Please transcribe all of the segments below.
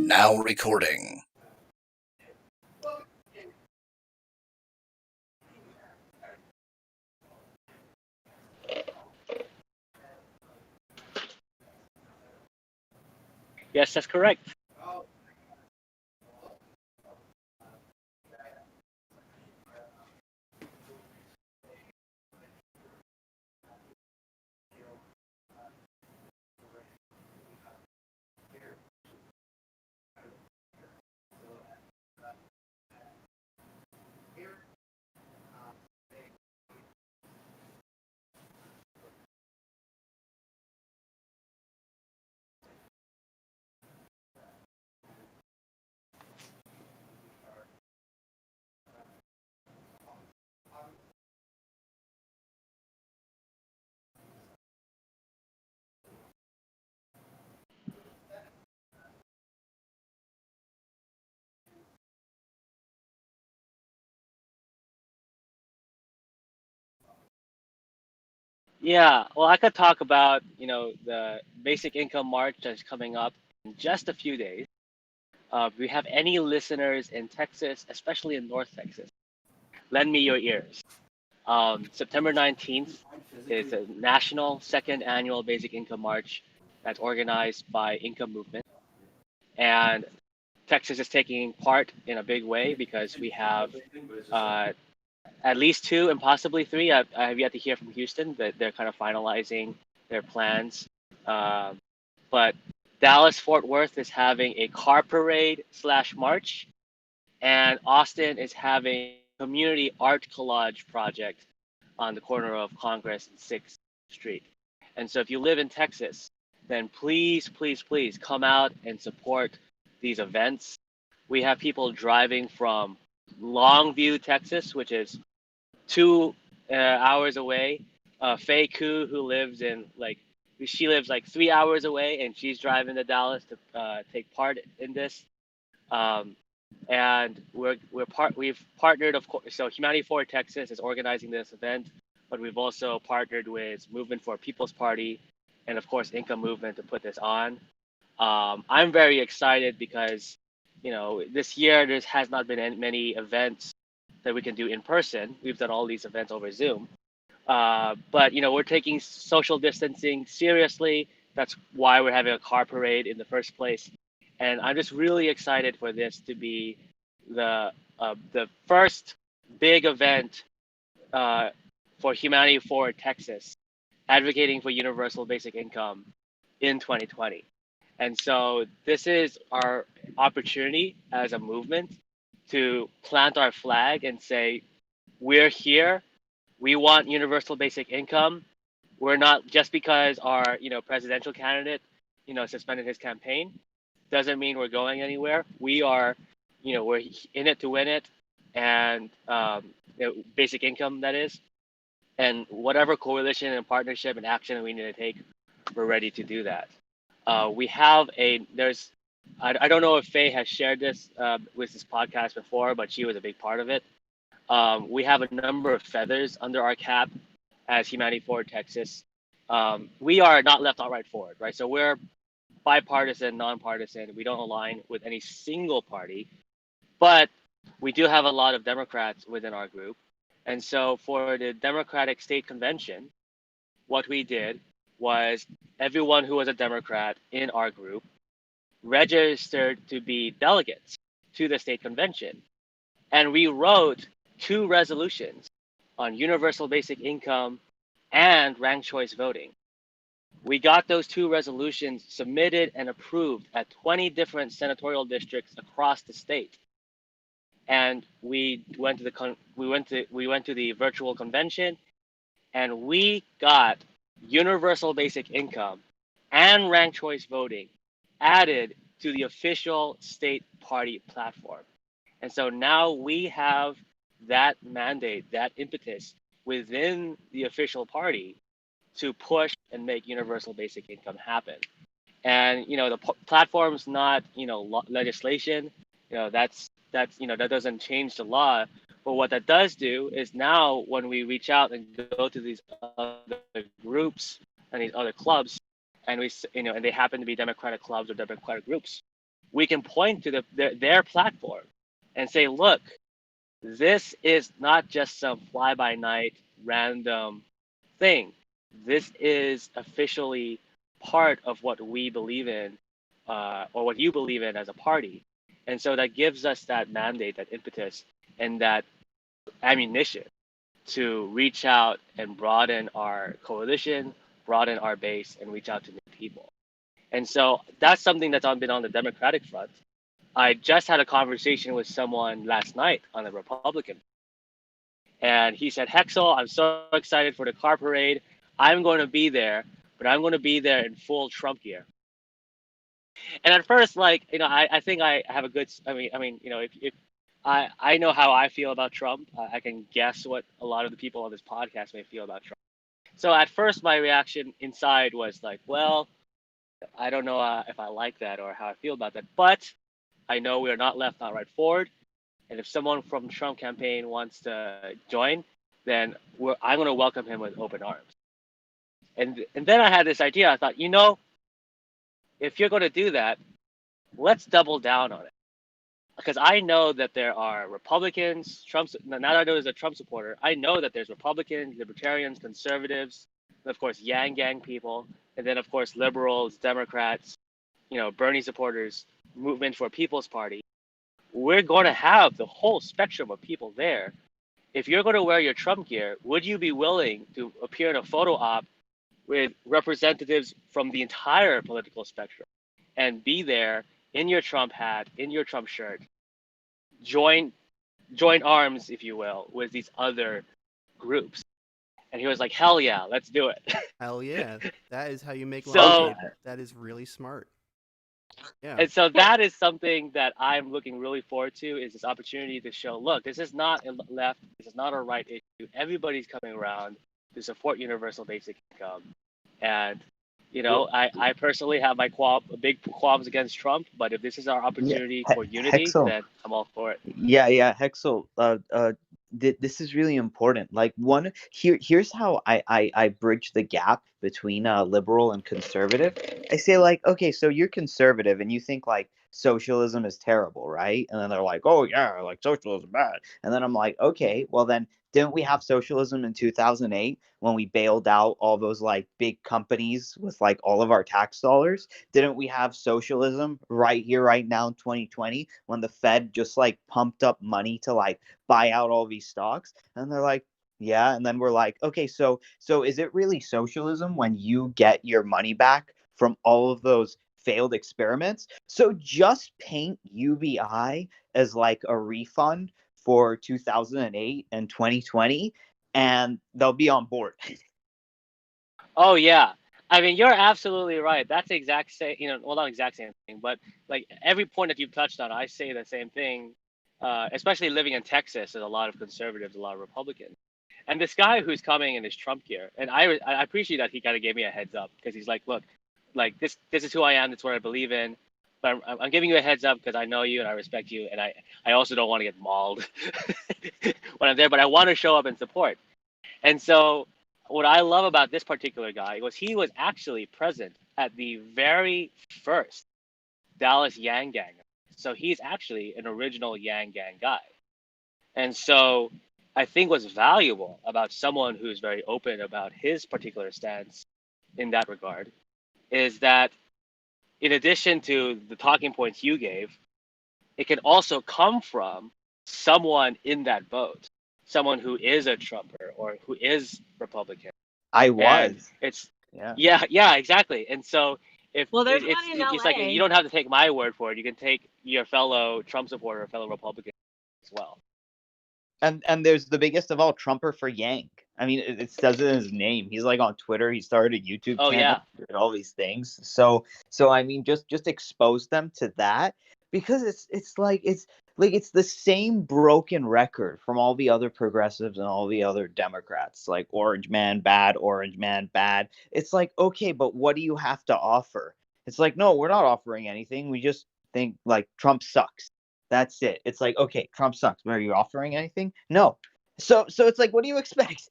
Now recording. Yes, that's correct. Yeah, well, I could talk about, the basic income march that's coming up in just a few days. If we have any listeners in Texas, especially in North Texas, lend me your ears. September 19th is a national second annual basic income march that's organized by Income Movement. And Texas is taking part in a big way because we have uh, at least two and possibly three. I have yet to hear from Houston, but they're kind of finalizing their plans. Um, but Dallas Fort Worth is having a car parade slash march, and Austin is having a community art collage project on the corner of Congress and 6th Street. And so if you live in Texas, then please, please, please come out and support these events. We have people driving from Longview, Texas, which is 2 hours away. Faye Koo, who lives in she lives like 3 hours away, and she's driving to Dallas to take part in this. Um, and we've partnered, of course. So Humanity for Texas is organizing this event, but we've also partnered with Movement for People's Party, and of course Income Movement to put this on. I'm very excited because this year there has not been many events that we can do in person. We've done all these events over Zoom. But we're taking social distancing seriously. That's why we're having a car parade in the first place. And I'm just really excited for this to be the first big event uh, for Humanity for Texas, advocating for universal basic income in 2020. And so this is our opportunity as a movement to plant our flag and say, we're here. We want universal basic income. We're not, just because our presidential candidate suspended his campaign doesn't mean we're going anywhere. We are, we're in it to win it, and basic income, that is, and whatever coalition and partnership and action we need to take, we're ready to do that. We have I don't know if Faye has shared this with this podcast before, but she was a big part of it. We have a number of feathers under our cap as Humanity Forward Texas. We are not left, outright forward, right? So we're bipartisan, nonpartisan. We don't align with any single party, but we do have a lot of Democrats within our group. And so for the Democratic State Convention, what we did was everyone who was a Democrat in our group registered to be delegates to the state convention. And we wrote 2 resolutions on universal basic income and ranked choice voting. We got those 2 resolutions submitted and approved at 20 different senatorial districts across the state. And we went to the virtual convention, and we got universal basic income and ranked choice voting added to the official state party platform. And so now we have that mandate, that impetus within the official party to push and make universal basic income happen. And the platform's not legislation. That doesn't change the law. But what that does do is, now when we reach out and go to these other groups and these other clubs, and and they happen to be Democratic clubs or Democratic groups, we can point to their platform and say, look, this is not just some fly by night random thing. This is officially part of what we believe in, or what you believe in as a party. And so that gives us that mandate, that impetus, and that ammunition to reach out and broaden our coalition, broaden our base, and reach out to new people. And so that's something that's been on the Democratic front. I just had a conversation with someone last night on the Republican, and he said, Hexel, I'm so excited for the car parade. I'm going to be there, but I'm going to be there in full Trump gear. And at first, like, I think I have a good, if I know how I feel about Trump, I can guess what a lot of the people on this podcast may feel about Trump. So at first, my reaction inside was like, well, I don't know if I like that or how I feel about that, but I know we are not left, not right forward. And if someone from the Trump campaign wants to join, then I'm going to welcome him with open arms. And then I had this idea. I thought, if you're going to do that, let's double down on it. Because I know that there are Republicans, now that I know there's a Trump supporter, I know that there's Republicans, libertarians, conservatives, and of course, Yang people, and then of course, liberals, Democrats, Bernie supporters, Movement for People's Party. We're going to have the whole spectrum of people there. If you're going to wear your Trump gear, would you be willing to appear in a photo op with representatives from the entire political spectrum and be there in your Trump hat, in your Trump shirt, join arms, if you will, with these other groups? And he was like, hell yeah, let's do it. Hell yeah. That is how you make So- lemonade. That is really smart. Yeah. And so that is something that I'm looking really forward to, is this opportunity to show, look, this is not a left, this is not a right issue. Everybody's coming around to support universal basic income. And, I personally have my big qualms against Trump, but if this is our opportunity for unity, Hexel. then I'm all for it. Yeah, Hexel. This is really important. Like, here's how I bridge the gap between liberal and conservative. I say, like, okay, so you're conservative and you think like socialism is terrible, right? And then they're like, oh yeah, like socialism bad. And then I'm like, okay, well then didn't we have socialism in 2008 when we bailed out all those like big companies with like all of our tax dollars? Didn't we have socialism right here, right now in 2020 when the Fed just like pumped up money to like buy out all these stocks? And they're like, yeah. And then we're like, okay, so is it really socialism when you get your money back from all of those failed experiments? So just paint UBI as like a refund for 2008 and 2020, and they'll be on board. Oh yeah. I mean, you're absolutely right. That's the exact same, well, not exact same thing, but like every point that you've touched on, I say the same thing. Especially living in Texas, there's a lot of conservatives, a lot of Republicans. And this guy who's coming in his Trump gear, and I appreciate that he kind of gave me a heads up, because he's like, look, like this is who I am, that's what I believe in. But I'm giving you a heads up because I know you and I respect you, and I also don't want to get mauled when I'm there, but I want to show up and support. And so what I love about this particular guy was he was actually present at the very first Dallas Yang. So he's actually an original Yang guy. And so I think what's valuable about someone who's very open about his particular stance in that regard is that in addition to the talking points you gave, it can also come from someone in that boat, someone who is a Trumper or who is Republican. I was. And it's yeah, exactly. And so it's like, you don't have to take my word for it. You can take your fellow Trump supporter, fellow Republican as well. And there's the biggest of all, Trumper for Yang. I mean, it says it in his name. He's like on Twitter. He started a YouTube channel and all these things. So I mean, just expose them to that, because it's the same broken record from all the other progressives and all the other Democrats. Like, orange man bad, orange man bad. It's like, okay, but what do you have to offer? It's like, no, we're not offering anything. We just think like Trump sucks. That's it. It's like, okay, Trump sucks. But are you offering anything? No. So it's like, what do you expect?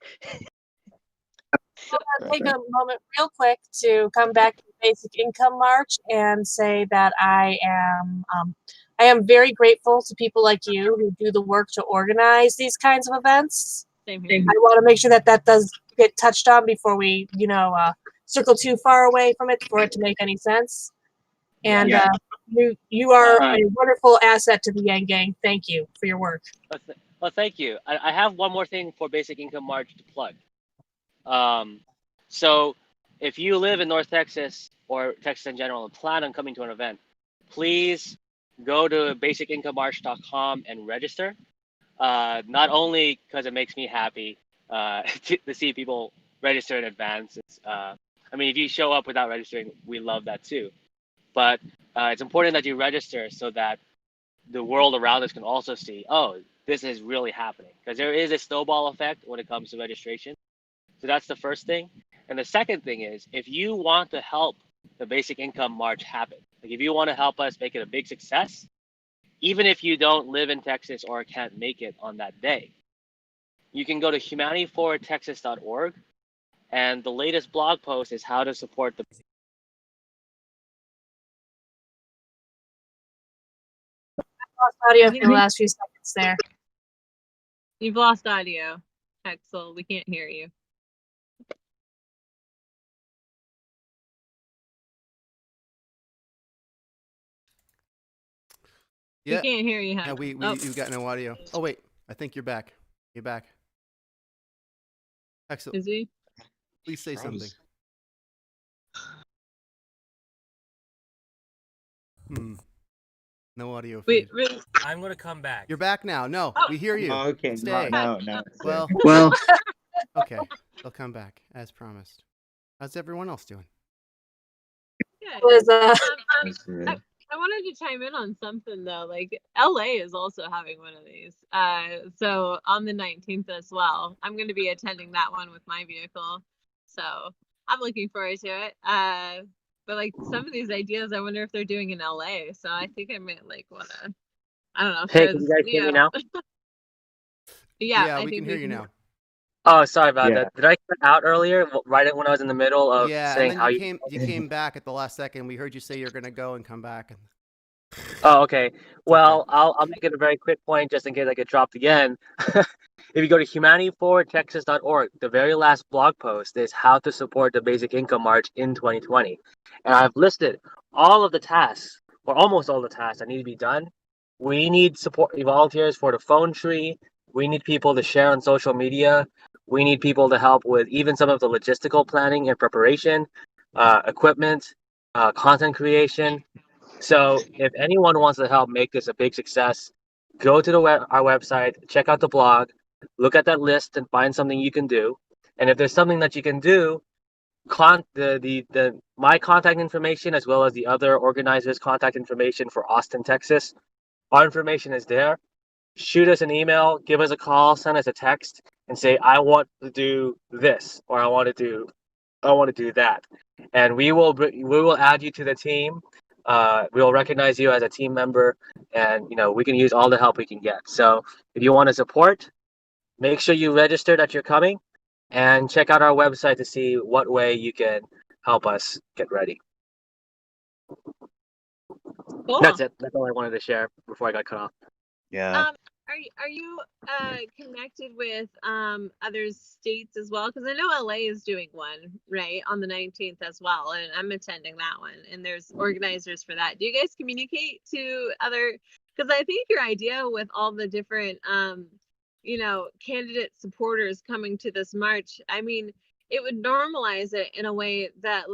I'll take a moment real quick to come back to Basic Income March and say that I am very grateful to people like you who do the work to organize these kinds of events. Same here. I want to make sure that that does get touched on before we, circle too far away from it for it to make any sense. And you are a wonderful asset to the Yang Gang. Thank you for your work. Well, thank you. I have one more thing for Basic Income March to plug. So if you live in North Texas or Texas in general and plan on coming to an event, please go to basicincome.march.com and register. Not only because it makes me happy to see people register in advance. If you show up without registering, we love that too. But it's important that you register so that the world around us can also see, oh, this is really happening. Because there is a snowball effect when it comes to registration. So that's the first thing. And the second thing is, if you want to help the Basic Income March happen, like if you want to help us make it a big success, even if you don't live in Texas or can't make it on that day, you can go to humanityforwardtexas.org, and the latest blog post is how to support the. Lost audio for the last few seconds there. You've lost audio, Hexel. We can't hear you. Yeah. We can't hear you, Yeah, Hexel. you've got no audio. Oh wait, I think you're back. You're back. Excellent. Is he? Please say something. No audio feed. Wait. I'm gonna come back. You're back now. No, we hear you. Okay, Stay. no. Well, okay. They'll come back as promised. How's everyone else doing? Yeah. Was, I wanted to chime in on something though. Like LA is also having one of these. So on the 19th as well. I'm going to be attending that one with my vehicle. So I'm looking forward to it. But like some of these ideas, I wonder if they're doing in LA. So I think I might want to. I don't know. Hey, can you guys hear me now? Yeah, we can hear you now. Oh, sorry about that. Did I cut out earlier, right when I was in the middle of saying and how then you came back at the last second. We heard you say you're gonna go and come back. Oh, okay. Well, I'll make it a very quick point just in case I get dropped again. If you go to humanityforwardtexas.org, the very last blog post is how to support the Basic Income March in 2020. And I've listed all of the tasks, or almost all the tasks that need to be done. We need support volunteers for the phone tree. We need people to share on social media. We need people to help with even some of the logistical planning and preparation, equipment, content creation. So if anyone wants to help make this a big success, go to our website, check out the blog, look at that list and find something you can do. And if there's something that you can do, my contact information as well as the other organizers' contact information for Austin, Texas, our information is there. Shoot us an email, give us a call, send us a text, and say, I want to do this, or I want to do that. And we will add you to the team. We will recognize you as a team member, and we can use all the help we can get. So if you want to support, make sure you register that you're coming, and check out our website to see what way you can help us get ready. Cool. That's it. That's all I wanted to share before I got cut off. Yeah. Are you connected with other states as well? Because I know LA is doing one right on the 19th as well, and I'm attending that one. And there's organizers for that. Do you guys communicate to other? Because I think your idea with all the different candidate supporters coming to this march, I mean, it would normalize it in a way that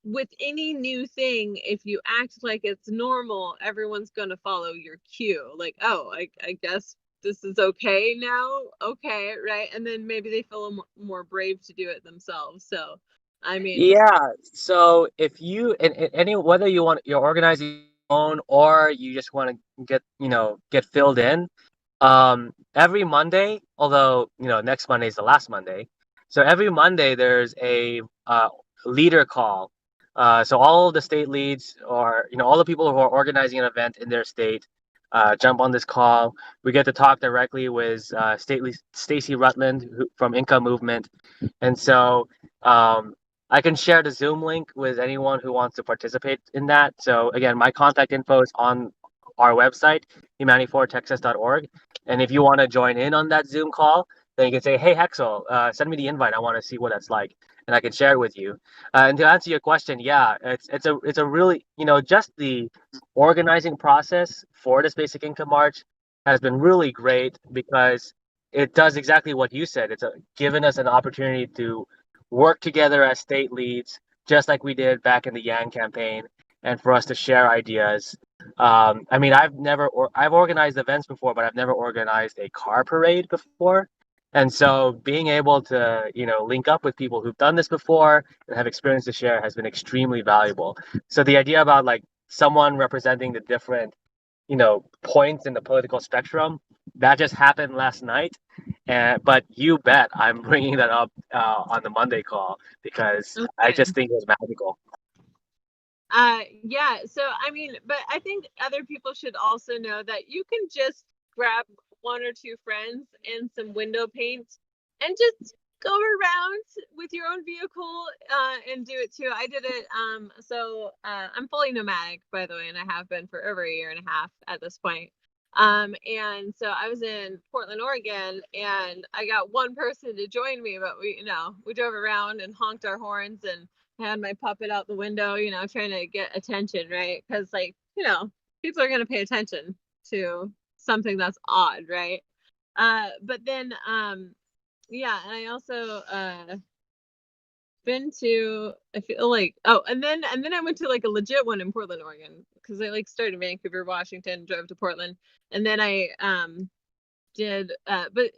with any new thing, if you act like it's normal, everyone's going to follow your cue. Like, oh, I guess this is okay now. Okay, right? And then maybe they feel more brave to do it themselves. So, I mean, yeah. So if you whether you're organizing your own or you just want to get filled in, every Monday, although next Monday is the last Monday, so every Monday there's a leader call. So all of the state leads, or all the people who are organizing an event in their state, jump on this call. We get to talk directly with Stacey Rutland from Income Movement, and so I can share the Zoom link with anyone who wants to participate in that. So again, my contact info is on our website, humanity4texas.org. And if you want to join in on that Zoom call, then you can say, hey, Hexel, send me the invite. I want to see what that's like. And I can share it with you. And to answer your question, yeah, it's a really, just the organizing process for this Basic Income March has been really great because it does exactly what you said. It's given us an opportunity to work together as state leads, just like we did back in the Yang campaign, and for us to share ideas. I mean, I've organized events before, but I've never organized a car parade before. And so being able to, link up with people who've done this before and have experience to share has been extremely valuable. So the idea about like someone representing the different, points in the political spectrum, that just happened last night. But you bet I'm bringing that up on the Monday call because I Okay. just think it was magical. Yeah, so I mean, but I think other people should also know that you can just grab one or two friends and some window paint and just go around with your own vehicle and do it too. I did it. So I'm fully nomadic, by the way, and I have been for over a year and a half at this point. And so I was in Portland, Oregon, and I got one person to join me, but we drove around and honked our horns and had my puppet out the window, trying to get attention, right? Because people are going to pay attention to something that's odd, right? But then yeah, and I also been to, I feel like, and then I went to like a legit one in Portland, Oregon, because I like started in Vancouver, Washington, drove to Portland, and then I did but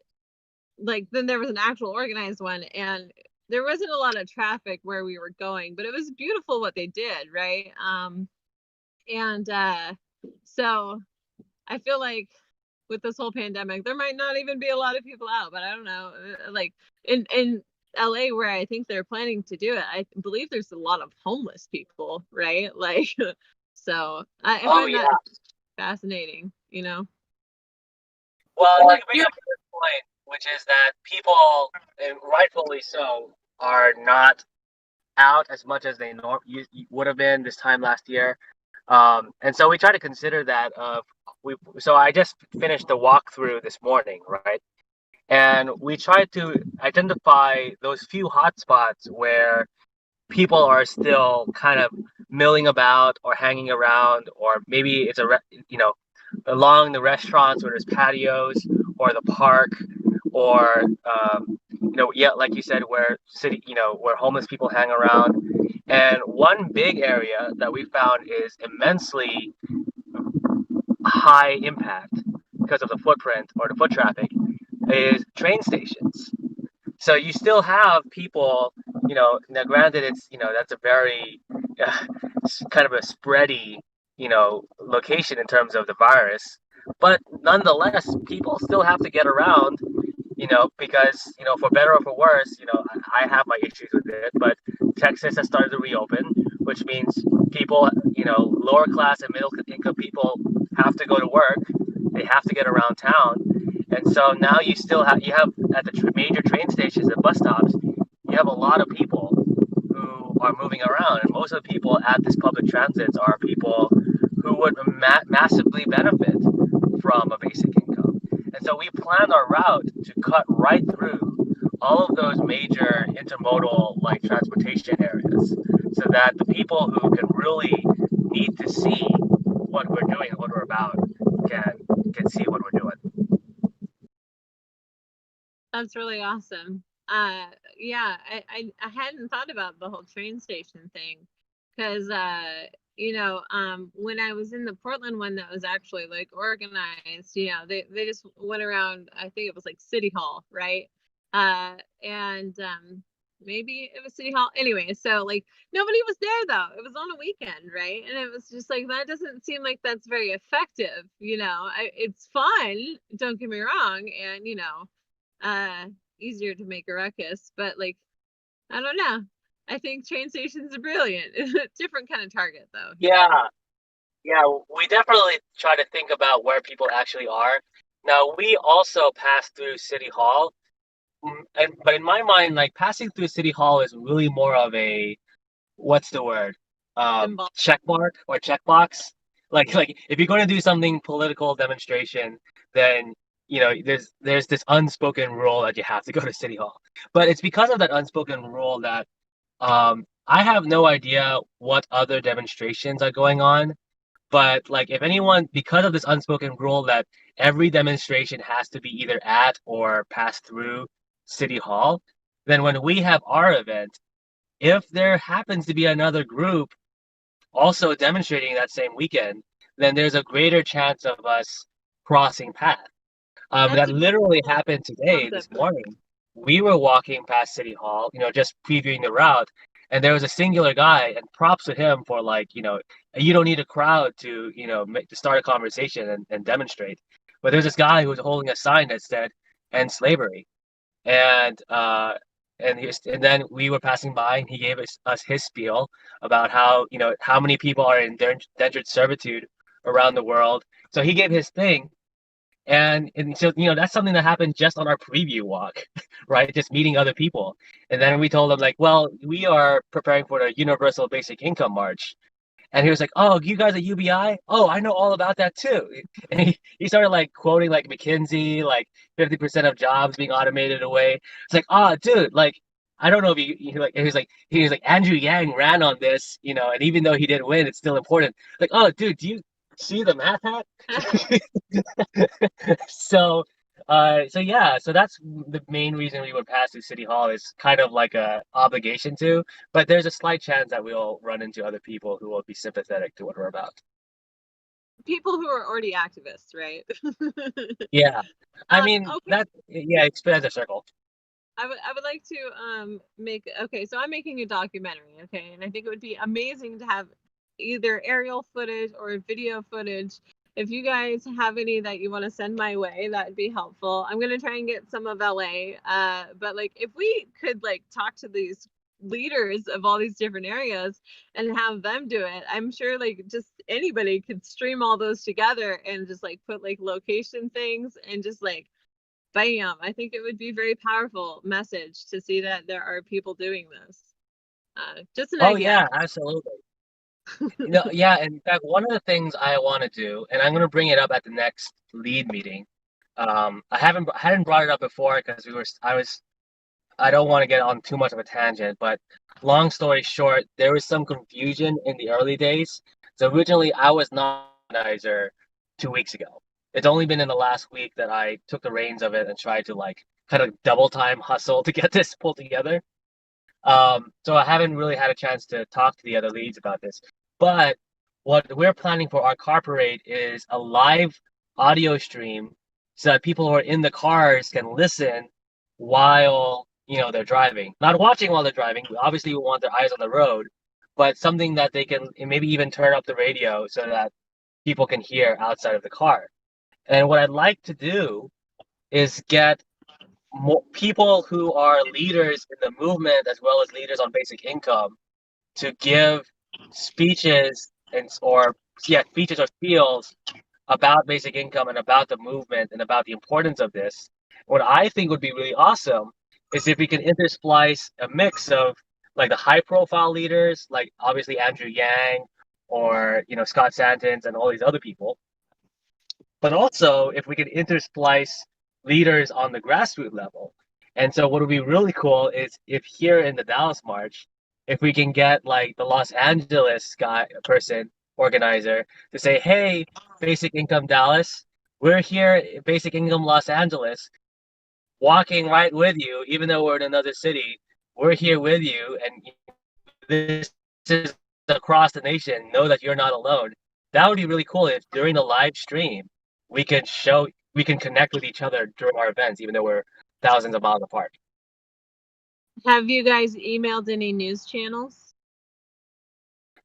like then there was an actual organized one, and there wasn't a lot of traffic where we were going, but it was beautiful what they did, right? And so I feel like with this whole pandemic, there might not even be a lot of people out, but I don't know. Like in LA, where I think they're planning to do it, I believe there's a lot of homeless people, right? Like, so I find that fascinating, Well, you bring up a good point, which is that people, and rightfully so, are not out as much as they would have been this time last year. And so we try to consider that. So I just finished the walkthrough this morning, right? And we tried to identify those few hotspots where people are still kind of milling about or hanging around, or maybe it's along the restaurants where there's patios, or the park, or like you said, where where homeless people hang around. And one big area that we found is immensely high impact because of the footprint or the foot traffic is train stations. So you still have people, now granted it's, that's a very kind of a spready, location in terms of the virus, but nonetheless, people still have to get around, because, for better or for worse, I have my issues with it, but Texas has started to reopen, which means people, lower class and middle income people have to go to work. They have to get around town. And so now you have at the major train stations and bus stops, you have a lot of people who are moving around. And most of the people at this public transits are people who would massively benefit from a basic income. And so we planned our route to cut right through all of those major intermodal like transportation areas so that the people who can really need to see what we're doing and what we're about can see what we're doing. That's really awesome. Yeah, I hadn't thought about the whole train station thing, because when I was in the Portland one that was actually like organized, they just went around, I think it was like City Hall, right? And maybe it was City Hall. Anyway, so like nobody was there though. It was on a weekend, right? And it was just like, that doesn't seem like that's very effective, it's fun, don't get me wrong, and easier to make a ruckus, but like, I don't know. I think train stations are brilliant. Different kind of target though. Yeah, we definitely try to think about where people actually are. Now, we also pass through City Hall, but in my mind, like passing through City Hall is really more of a, what's the word? Symbol. Check mark or checkbox. Like if you're going to do something political demonstration, then there's this unspoken rule that you have to go to City Hall. But it's because of that unspoken rule that I have no idea what other demonstrations are going on. But like if anyone, because of this unspoken rule that every demonstration has to be either at or pass through City Hall, then when we have our event, if there happens to be another group also demonstrating that same weekend, then there's a greater chance of us crossing paths. That's That a literally cool happened today, this concept. morning. We were walking past City Hall, just previewing the route, and there was a singular guy, and props to him for like, you don't need a crowd to, to start a conversation and demonstrate. But there's this guy who was holding a sign that said "End Slavery," and and then we were passing by, and he gave us his spiel about how many people are in indentured servitude around the world. So he gave his thing, and so that's something that happened just on our preview walk, right? Just meeting other people, and then we told them like, well, we are preparing for the Universal Basic Income March, and he was like, "Oh, you guys at UBI? Oh, I know all about that too." And he started like quoting like McKinsey, like 50% of jobs being automated away. It's like, "Oh, dude, like I don't know if he was like Andrew Yang ran on this, and even though he didn't win, it's still important." Like, "Oh, dude, do you see the math hat?" So yeah, so that's the main reason we would pass through City Hall, is kind of like a obligation to, but there's a slight chance that we'll run into other people who will be sympathetic to what we're about. People who are already activists, right? Yeah, I mean Okay. yeah, expand the circle. I would like to okay, so I'm making a documentary, okay, and I think it would be amazing to have either aerial footage or video footage. If you guys have any that you want to send my way, that'd be helpful. I'm gonna try and get some of LA. But like if we could like talk to these leaders of all these different areas and have them do it, I'm sure like just anybody could stream all those together and just like put like location things and just like bam, I think it would be a very powerful message to see that there are people doing this. Just an Oh idea. yeah, absolutely. Yeah, in fact, one of the things I want to do, and I'm going to bring it up at the next lead meeting. I hadn't brought it up before because I don't want to get on too much of a tangent, but long story short, there was some confusion in the early days. So originally, I was not an organizer 2 weeks ago. It's only been in the last week that I took the reins of it and tried to like kind of double time hustle to get this pulled together. So I haven't really had a chance to talk to the other leads about this. But what we're planning for our car parade is a live audio stream so that people who are in the cars can listen while they're driving. Not watching while they're driving. Obviously, we want their eyes on the road, but something that they can maybe even turn up the radio so that people can hear outside of the car. And what I'd like to do is get more people who are leaders in the movement as well as leaders on basic income to give speeches speeches or spiels about basic income and about the movement and about the importance of this. What I think would be really awesome is if we can intersplice a mix of like the high profile leaders, like obviously Andrew Yang or Scott Santens and all these other people, but also if we can intersplice leaders on the grassroots level. And so what would be really cool is if here in the Dallas March, if we can get like the Los Angeles organizer to say, "Hey, Basic Income Dallas, we're here at Basic Income Los Angeles, walking right with you, even though we're in another city, we're here with you, and this is across the nation. Know that you're not alone." That would be really cool if during the live stream we can connect with each other during our events, even though we're thousands of miles apart. Have you guys emailed any news channels?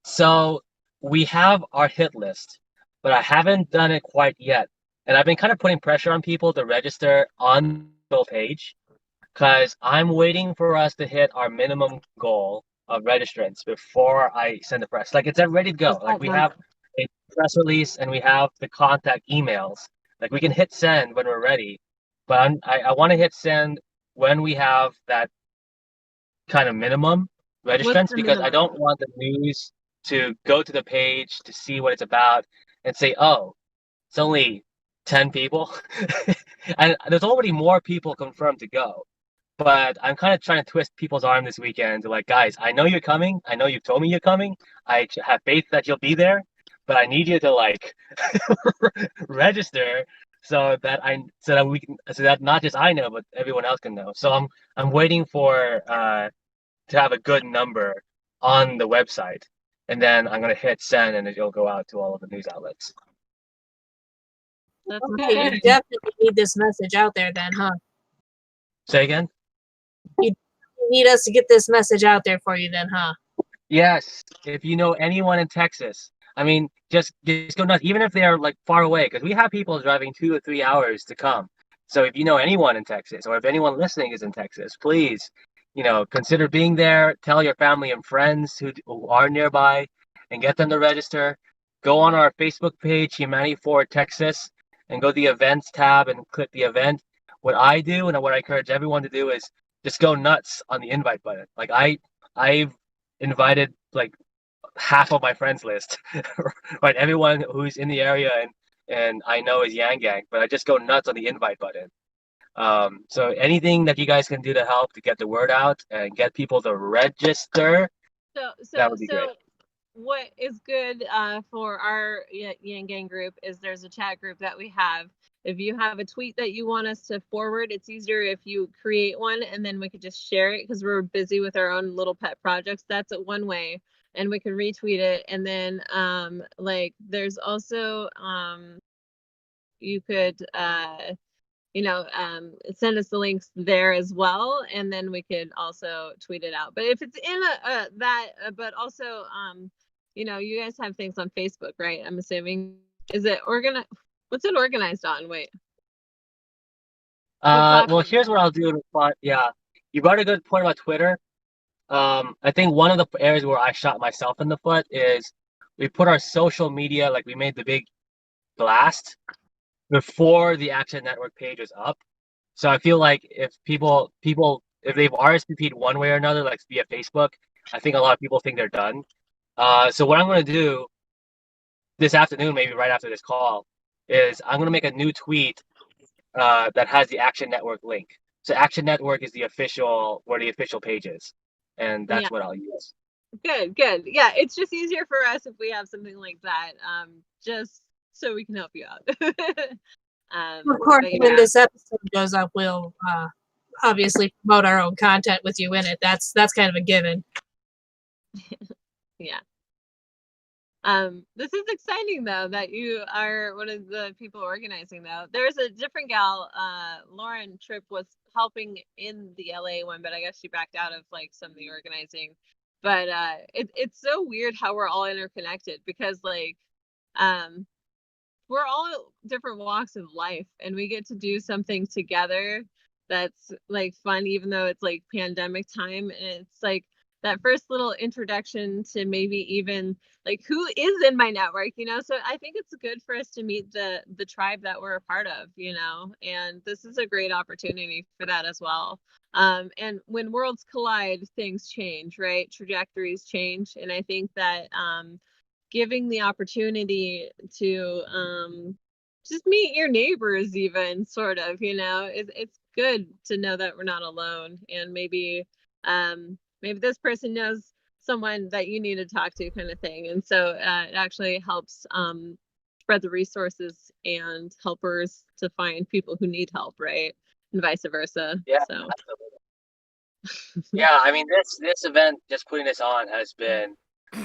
So we have our hit list, but I haven't done it quite yet. And I've been kind of putting pressure on people to register on the page because I'm waiting for us to hit our minimum goal of registrants before I send the press. Like it's ready to go. What's Like that we number? have a press release and we have the contact emails. Like we can hit send when we're ready, but I want to hit send when we have that kind of minimum registrants, the because I minimum? don't want the news to go to the page to see what it's about and say, oh, it's only 10 people. And there's already more people confirmed to go. But I'm kind of trying to twist people's arm this weekend to like, guys, I know you're coming. I know you've told me you're coming. I have faith that you'll be there, but I need you to like register so that not just I know, but everyone else can know. So I'm waiting for to have a good number on the website, and then I'm gonna hit send, and it'll go out to all of the news outlets. That's Okay, good. you definitely need this message out there then, huh? Say again? You need us to get this message out there for you then, huh? Yes. If you know anyone in Texas, I mean, just go nuts. Even if they're like far away, because we have people driving 2 or 3 hours to come. So if you know anyone in Texas, or if anyone listening is in Texas, please, consider being there. Tell your family and friends who are nearby, and get them to register. Go on our Facebook page, Humanity for Texas, and go to the events tab and click the event. What I do and what I encourage everyone to do is just go nuts on the invite button. Like I've invited like half of my friends list, right? Everyone who's in the area and I know is Yanggang, but I just go nuts on the invite button. So anything that you guys can do to help to get the word out and get people to register, that would be great. What is good for our Yanggang group is there's a chat group that we have. If you have a tweet that you want us to forward, it's easier if you create one and then we could just share it because we're busy with our own little pet projects. That's one way, and we can retweet it. And then like there's also you could send us the links there as well, and then we could also tweet it out. But if it's in but also you guys have things on Facebook, right? I'm assuming. Is it organized? What's it organized on? Wait. Well, here's what I'll do in response. Yeah, you brought a good point about Twitter. I think one of the areas where I shot myself in the foot is we put our social media, like we made the big blast before the Action Network page is up. So I feel like if people if they've RSVP'd one way or another, like via Facebook, I think a lot of people think they're done. So what I'm going to do this afternoon, maybe right after this call, is I'm going to make a new tweet that has the Action Network link. So Action Network is where the official page is, and that's what I'll use. Good. Yeah, it's just easier for us if we have something like that, just so we can help you out. Of course, when this episode goes up, we'll obviously promote our own content with you in it. That's kind of a given. Yeah. This is exciting though that you are one of the people organizing though. There's a different gal, Lauren Tripp was helping in the LA one, but I guess she backed out of like some of the organizing. But it's so weird how we're all interconnected because like we're all different walks of life and we get to do something together that's like fun, even though it's like pandemic time. And it's like that first little introduction to maybe even like who is in my network, so I think it's good for us to meet the tribe that we're a part of, and this is a great opportunity for that as well. And when worlds collide, things change, right? Trajectories change. And I think that giving the opportunity to just meet your neighbors, even sort of, it's good to know that we're not alone. And maybe this person knows someone that you need to talk to, kind of thing. And so it actually helps spread the resources and helpers to find people who need help, right? And vice versa. Yeah. So. Yeah, I mean this event, just putting this on, has been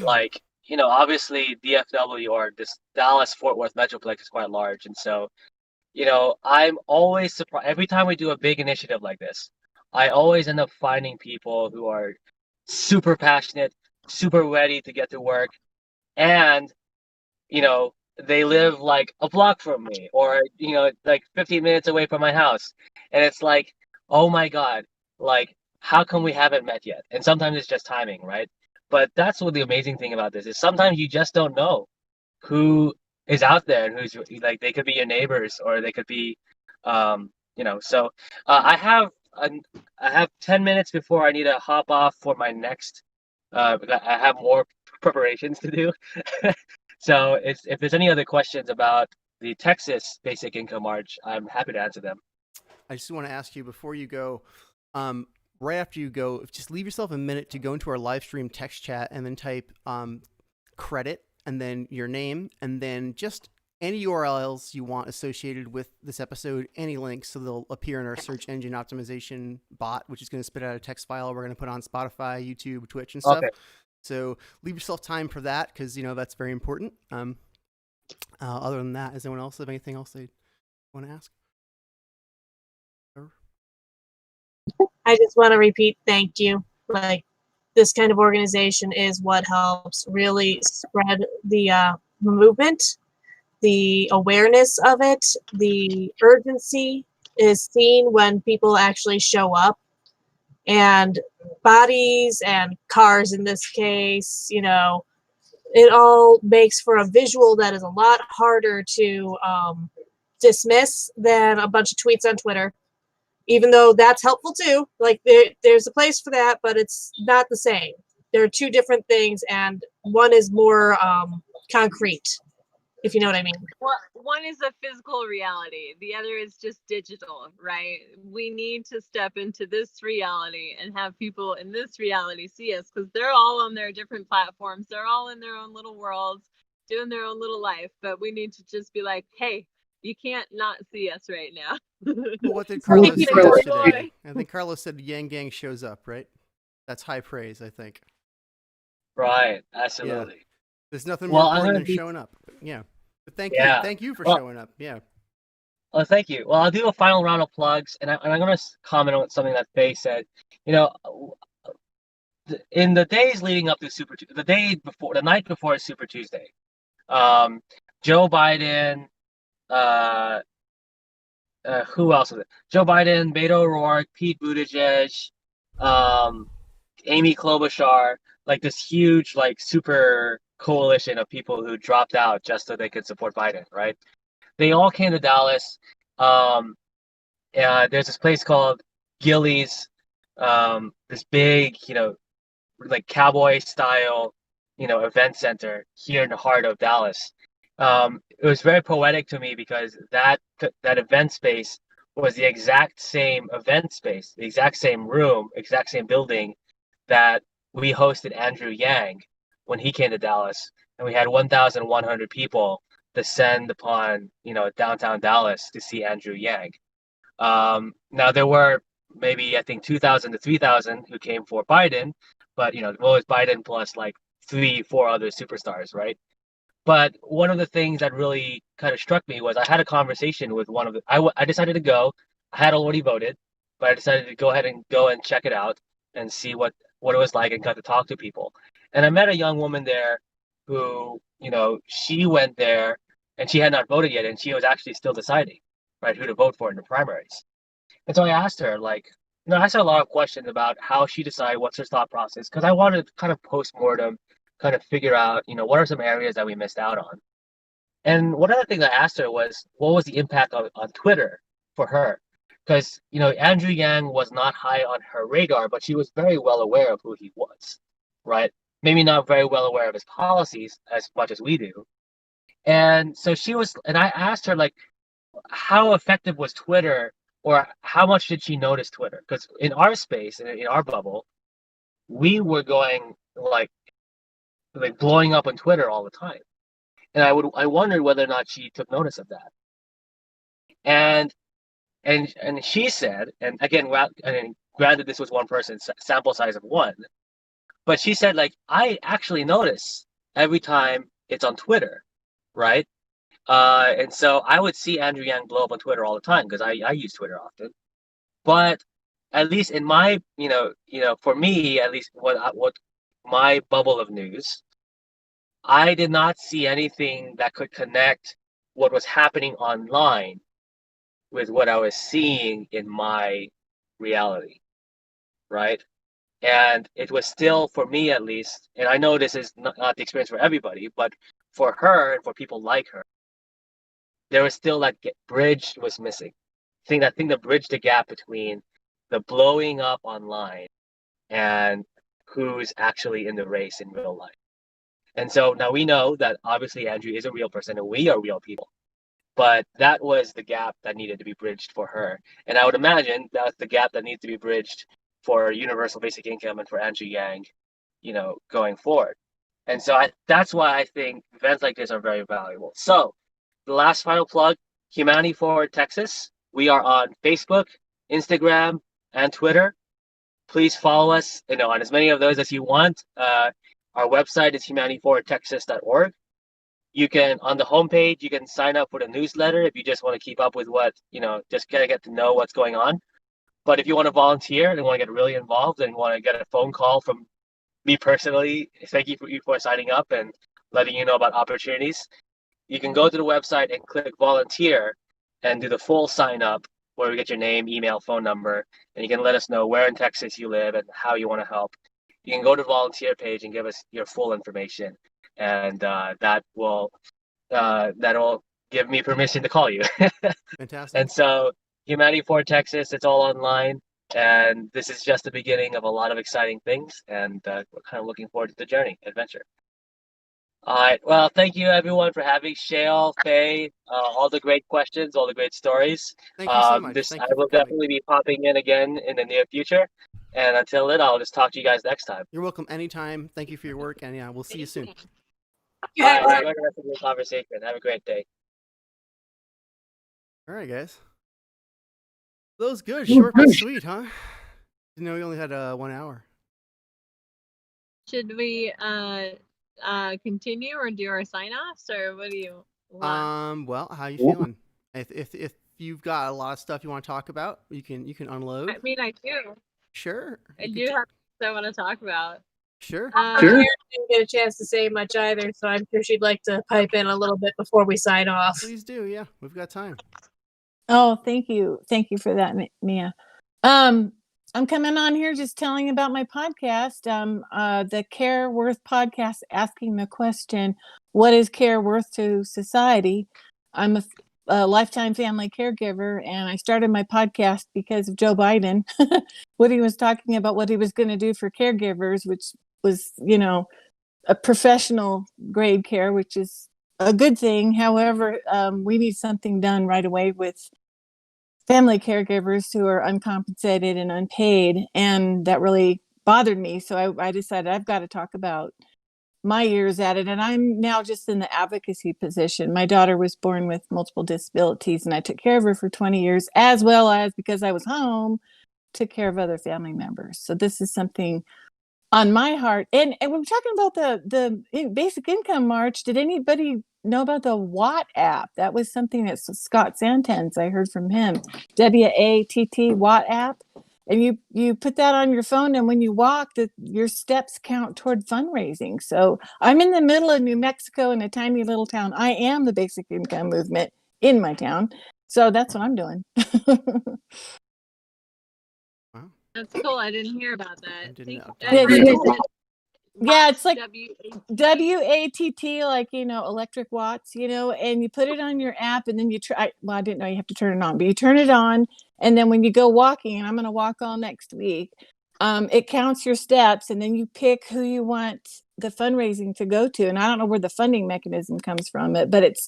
like, obviously DFW, or this Dallas Fort Worth Metroplex, is quite large, and so I'm always surprised every time we do a big initiative like this. I always end up finding people who are super passionate, super ready to get to work, and they live like a block from me, or like 15 minutes away from my house, and it's like, oh my God, like how come we haven't met yet? And sometimes it's just timing, right? But that's what the amazing thing about this is. Sometimes you just don't know who is out there and who's like, they could be your neighbors, or they could be so I have I have 10 minutes before I need to hop off for my next. I have more preparations to do. So if there's any other questions about the Texas Basic Income March, I'm happy to answer them. I just want to ask you before you go, right after you go, just leave yourself a minute to go into our live stream text chat and then type credit and then your name and then just any URLs you want associated with this episode, any links, so they'll appear in our search engine optimization bot, which is going to spit out a text file we're going to put on Spotify, YouTube, Twitch, and stuff. Okay. So leave yourself time for that because, that's very important. Other than that, does anyone else have anything else they want to ask? I just want to repeat thank you. Like, this kind of organization is what helps really spread the movement, the awareness of it, the urgency is seen when people actually show up. And bodies and cars in this case, it all makes for a visual that is a lot harder to dismiss than a bunch of tweets on Twitter. Even though that's helpful too, like there's a place for that, but it's not the same. There are two different things, and one is more concrete, if you know what I mean. Well, one is a physical reality. The other is just digital, right? We need to step into this reality and have people in this reality see us because they're all on their different platforms. They're all in their own little worlds, doing their own little life. But we need to just be like, hey, you can't not see us right now. Well, what did Carlos say Really? yesterday? I think Carlos said Yang shows up, right? That's high praise, I think. Right. Absolutely. Yeah. There's nothing more Well, I'm important gonna than showing up. Yeah. But thank Yeah. you. Thank you for Well- showing up. Yeah. Oh, thank you. Well, I'll do a final round of plugs, and I'm going to comment on something that Faye said. In the days leading up to the night before Super Tuesday, Joe Biden, who else was it? Joe Biden, Beto O'Rourke, Pete Buttigieg, Amy Klobuchar, like this huge, like super coalition of people who dropped out just so they could support Biden, right? They all came to Dallas. There's this place called Gillies, this big, like cowboy style, event center here in the heart of Dallas. It was very poetic to me because that event space was the exact same event space, the exact same room, exact same building that we hosted Andrew Yang when he came to Dallas, and we had 1,100 people descend upon downtown Dallas to see Andrew Yang. Now there were maybe I think 2,000 to 3,000 who came for Biden, but it was Biden plus like 3-4 other superstars, right? But one of the things that really kind of struck me was I had a conversation with one of the. I decided to go. I had already voted, but I decided to go ahead and check it out and see what it was like and got to talk to people. And I met a young woman there who, she went there and she had not voted yet, and she was actually still deciding, right, who to vote for in the primaries. And so I asked her, like, I asked her a lot of questions about how she decided, what's her thought process, because I wanted to kind of post-mortem, kind of figure out, what are some areas that we missed out on. And one of the things I asked her was, what was the impact on Twitter for her? Because, Andrew Yang was not high on her radar, but she was very well aware of who he was, right? Maybe not very well aware of his policies as much as we do. And so and I asked her, like, how effective was Twitter, or how much did she notice Twitter? Because in our space, in our bubble, we were going like blowing up on Twitter all the time. And I wondered whether or not she took notice of that. And she said, and again, granted this was one person, sample size of one, but she said, like, I actually notice every time it's on Twitter, right? And so I would see Andrew Yang blow up on Twitter all the time because I use Twitter often. But at least in my, for me, at least what my bubble of news, I did not see anything that could connect what was happening online with what I was seeing in my reality, right? And it was still, for me at least, and I know this is not the experience for everybody, but for her and for people like her, there was still that bridge was missing. I think that bridged the gap between the blowing up online and who's actually in the race in real life. And so now we know that obviously Andrew is a real person and we are real people. But that was the gap that needed to be bridged for her. And I would imagine that's the gap that needs to be bridged for universal basic income and for Andrew Yang, going forward. And so that's why I think events like this are very valuable. So the last final plug, Humanity Forward Texas. We are on Facebook, Instagram, and Twitter. Please follow us, on as many of those as you want. Our website is humanityforwardtexas.org. You can, on the homepage, you can sign up for the newsletter if you just want to keep up with what, just get to know what's going on. But if you want to volunteer and want to get really involved and want to get a phone call from me personally, thank you for signing up and letting you know about opportunities. You can go to the website and click volunteer and do the full sign up where we get your name, email, phone number, and you can let us know where in Texas you live and how you want to help. You can go to the volunteer page and give us your full information. And that'll give me permission to call you. Fantastic. And so Humanity for Texas, it's all online, and this is just the beginning of a lot of exciting things, and we're kind of looking forward to the adventure. All right, well, thank you everyone for having Shale, Faye, all the great questions, all the great stories. Thank you so much. I will definitely be popping in again in the near future. And until then, I'll just talk to you guys next time. You're welcome anytime. Thank you for your work, and yeah, we'll see you soon. All right, enjoy the rest of your conversation. Have a great day. All right, guys. That was good. Short but sweet, huh? Didn't know we only had 1 hour. Should we continue or do our sign-offs, or what do you want? Well, how you feeling? If you've got a lot of stuff you want to talk about, you can unload. I mean, I do. Sure. I do have stuff I want to talk about. Sure. Karen didn't get a chance to say much either, so I'm sure she'd like to pipe in a little bit before we sign off. Please do. Yeah, we've got time. Oh, thank you for that, Mia. I'm coming on here just telling about my podcast, the Care Worth podcast, asking the question, what is care worth to society? I'm a lifetime family caregiver, and I started my podcast because of Joe Biden, what he was talking about, what he was going to do for caregivers, which was, a professional grade care, which is a good thing. However, we need something done right away with family caregivers who are uncompensated and unpaid, and that really bothered me. So I decided I've got to talk about my years at it, and I'm now just in the advocacy position. My daughter was born with multiple disabilities, and I took care of her for 20 years, as well as, because I was home, took care of other family members. So this is something on my heart. And we're talking about the basic income march. Did anybody know about the WATT app? That was something that Scott Santens, I heard from him, WATT WATT app. And you put that on your phone, and when you walk, your steps count toward fundraising. So I'm in the middle of New Mexico in a tiny little town. I am the basic income movement in my town. So that's what I'm doing. Wow. That's cool. I didn't hear about that. I didn't know. Yeah, it's like WATT, like, electric watts, and you put it on your app, and then you try. Well, I didn't know you have to turn it on, but you turn it on, and then when you go walking, and I'm going to walk all next week, it counts your steps, and then you pick who you want the fundraising to go to. And I don't know where the funding mechanism comes from, but it's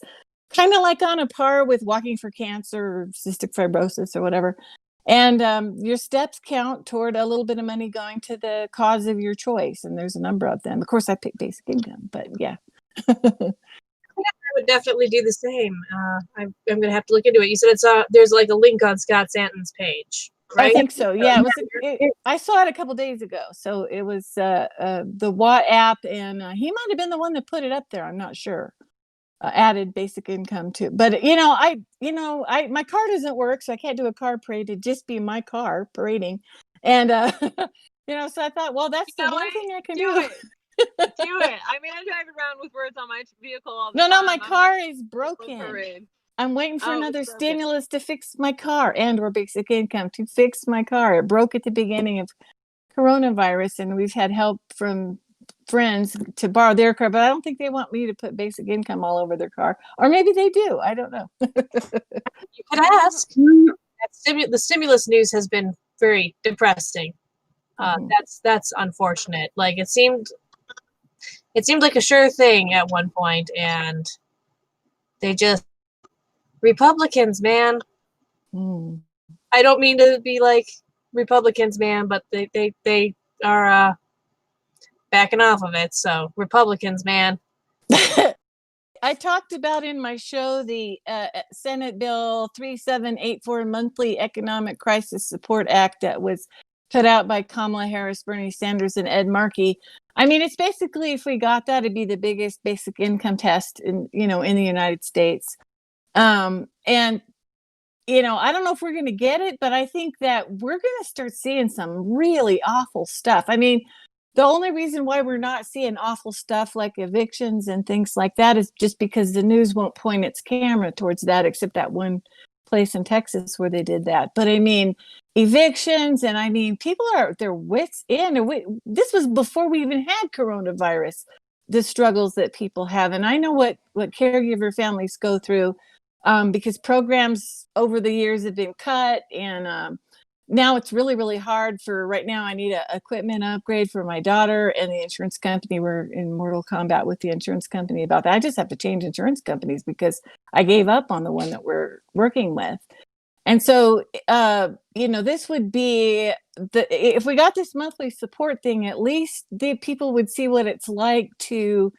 kind of like on a par with walking for cancer or cystic fibrosis or whatever. And your steps count toward a little bit of money going to the cause of your choice. And there's a number of them. Of course, I picked basic income, but yeah. I would definitely do the same. I'm going to have to look into it. You said there's like a link on Scott Santon's page, right? I think so. Yeah, I saw it a couple days ago. So it was the WATT app, and he might have been the one that put it up there. I'm not sure. Added basic income too, but my car doesn't work, so I can't do a car parade. It'd just be my car parading, and so I thought, well, that's the one thing I can do. Do it. I mean, I drive around with words on my vehicle all the time. No, my car is broken. I'm waiting for another stimulus to fix my car, or basic income to fix my car. It broke at the beginning of coronavirus, and we've had help from friends to borrow their car, but I don't think they want me to put basic income all over their car, or maybe they do. I don't know. You could ask. The stimulus news has been very depressing. That's unfortunate. Like it seemed like a sure thing at one point, and they just Republicans, man. I don't mean to be like Republicans, man, but they are backing off of it. So Republicans, man. I talked about in my show the Senate Bill 3784 Monthly Economic Crisis Support Act that was put out by Kamala Harris, Bernie Sanders, and Ed Markey. I mean, it's basically, if we got that, it'd be the biggest basic income test in the United States. And I don't know if we're going to get it, but I think that we're going to start seeing some really awful stuff. I mean, the only reason why we're not seeing awful stuff like evictions and things like that is just because the news won't point its camera towards that, except that one place in Texas where they did that. But I mean, evictions, and I mean, people are at their wits' end. This was before we even had coronavirus, the struggles that people have. And I know what caregiver families go through because programs over the years have been cut, and now it's really, really hard for right now. I need a equipment upgrade for my daughter, and the insurance company, we're in mortal combat with the insurance company about that. I just have to change insurance companies because I gave up on the one that we're working with. And so, this would be if we got this monthly support thing, at least the people would see what it's like to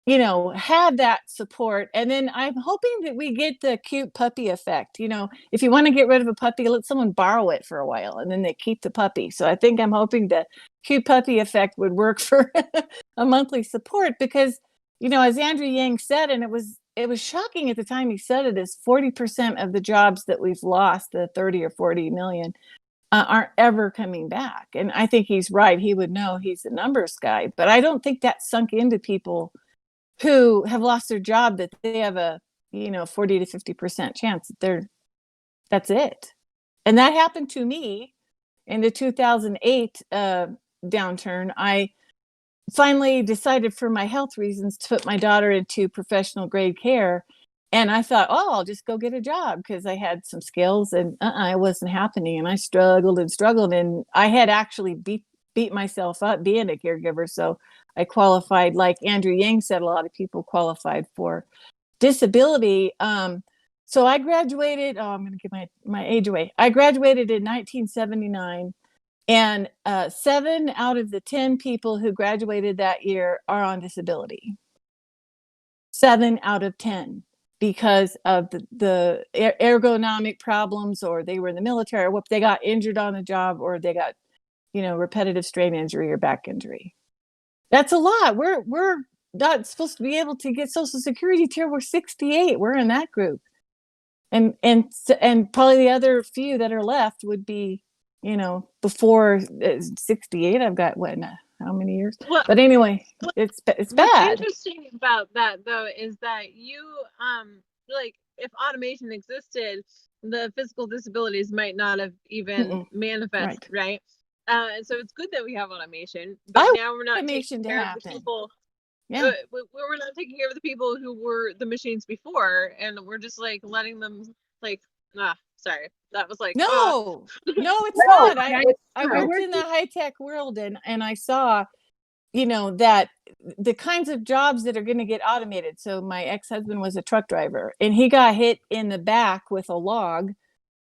have that support. And then I'm hoping that we get the cute puppy effect. If you want to get rid of a puppy, let someone borrow it for a while and then they keep the puppy. So I think I'm hoping the cute puppy effect would work for a monthly support because, as Andrew Yang said, and it was shocking at the time he said it, is 40% of the jobs that we've lost, the 30 or 40 million, aren't ever coming back. And I think he's right. He would know, he's a numbers guy, but I don't think that sunk into people who have lost their job, that they have a 40 to 50% chance that that's it. And that happened to me in the 2008 downturn. I finally decided, for my health reasons, to put my daughter into professional grade care, and I thought, I'll just go get a job because I had some skills, and it wasn't happening. And I struggled, and I had actually beat myself up being a caregiver. So I qualified, like Andrew Yang said, a lot of people qualified for disability. So I graduated, I'm going to give my age away. I graduated in 1979, and 7 out of the 10 people who graduated that year are on disability. 7 out of 10, because of the ergonomic problems, or they were in the military, or they got injured on the job, or they got repetitive strain injury or back injury. That's a lot. We're not supposed to be able to get Social Security till we're 68. We're in that group, and probably the other few that are left would be, before 68. I've got how many years? Well, but anyway, it's bad. What's interesting about that, though, is that you like, if automation existed, the physical disabilities might not have even manifested, right? And so it's good that we have automation, but now we're not taking care of the people. Yeah, we're not taking care of the people who were the machines before, and we're just like letting them sorry, that was like no, it's not. I worked in the high tech world, and I saw, that the kinds of jobs that are going to get automated. So my ex-husband was a truck driver, and he got hit in the back with a log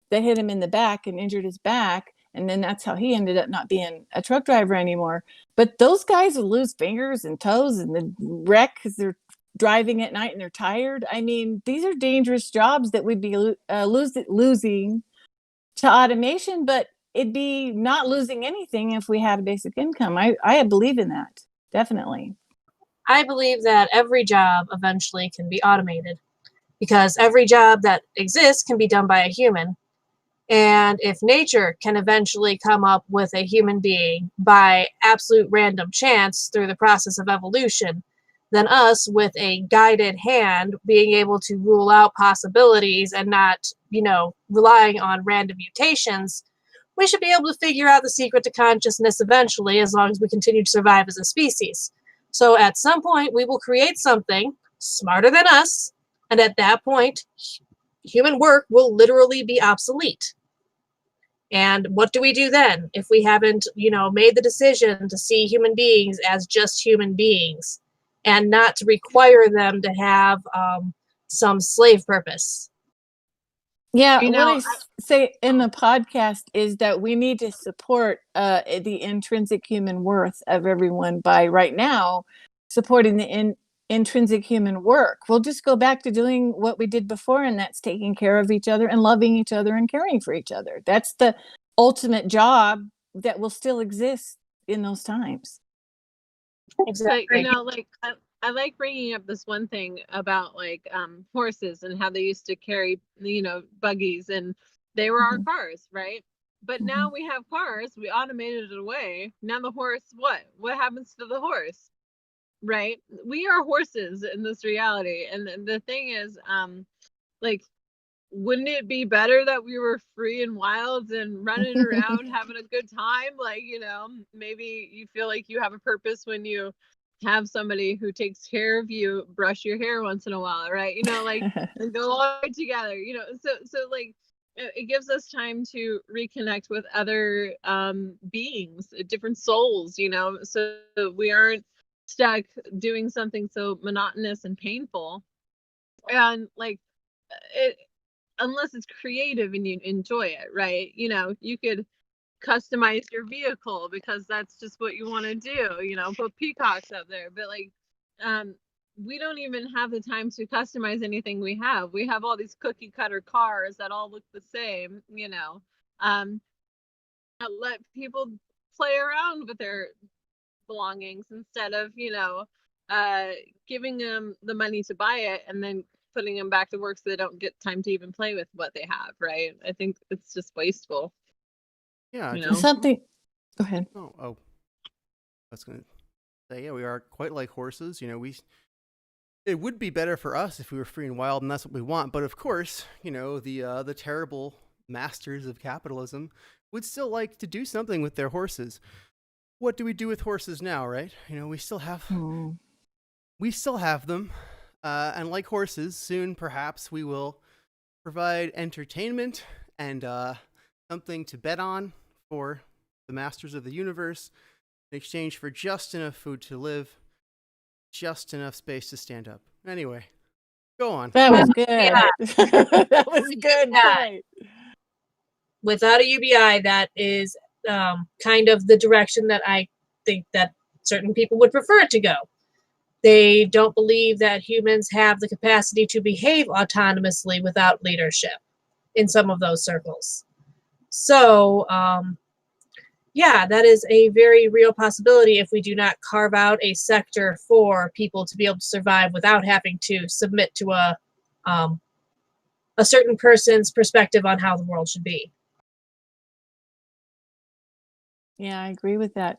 that hit him in the back and injured his back. And then that's how he ended up not being a truck driver anymore. But those guys will lose fingers and toes and then wreck because they're driving at night and they're tired. I mean, these are dangerous jobs that we'd be losing to automation, but it'd be not losing anything if we had a basic income. I believe in that, definitely. I believe that every job eventually can be automated, because every job that exists can be done by a human. And if nature can eventually come up with a human being by absolute random chance through the process of evolution, then us, with a guided hand, being able to rule out possibilities and not, relying on random mutations, we should be able to figure out the secret to consciousness eventually, as long as we continue to survive as a species. So at some point, we will create something smarter than us, and at that point, human work will literally be obsolete. And what do we do then if we haven't, made the decision to see human beings as just human beings and not to require them to have some slave purpose? Yeah, You what know, I say in the podcast is that we need to support the intrinsic human worth of everyone by right now supporting the intrinsic human work. We'll just go back to doing what we did before, and that's taking care of each other and loving each other and caring for each other. That's the ultimate job that will still exist in those times. Exactly. But like I like bringing up this one thing about like horses and how they used to carry buggies, and they were our cars, right? But now we have cars, we automated it away. Now the horse, what happens to the horse, right? We are horses in this reality, and the thing is, like, wouldn't it be better that we were free and wild and running around having a good time? Like, maybe you feel like you have a purpose when you have somebody who takes care of you, brush your hair once in a while, right? Like, and go all right together, so like it gives us time to reconnect with other beings, different souls, so we aren't stuck doing something so monotonous and painful. And like it, unless it's creative and you enjoy it, right? You could customize your vehicle because that's just what you want to do, put peacocks up there. But like, we don't even have the time to customize anything we have. We have all these cookie cutter cars that all look the same, let people play around with their belongings instead of, giving them the money to buy it and then putting them back to work so they don't get time to even play with what they have, right? I think it's just wasteful. Yeah. Something. Go ahead. Oh, I was going to say, yeah, we are quite like horses. It would be better for us if we were free and wild, and that's what we want. But of course, the terrible masters of capitalism would still like to do something with their horses. What do we do with horses now, right? We still have them. And like horses, soon perhaps we will provide entertainment and something to bet on for the masters of the universe in exchange for just enough food to live, just enough space to stand up. Anyway, go on. That was good. Yeah. That was good. Yeah. Without a UBI, that is kind of the direction that I think that certain people would prefer it to go. They don't believe that humans have the capacity to behave autonomously without leadership in some of those circles. So, yeah, that is a very real possibility if we do not carve out a sector for people to be able to survive without having to submit to a certain person's perspective on how the world should be. Yeah, I agree with that.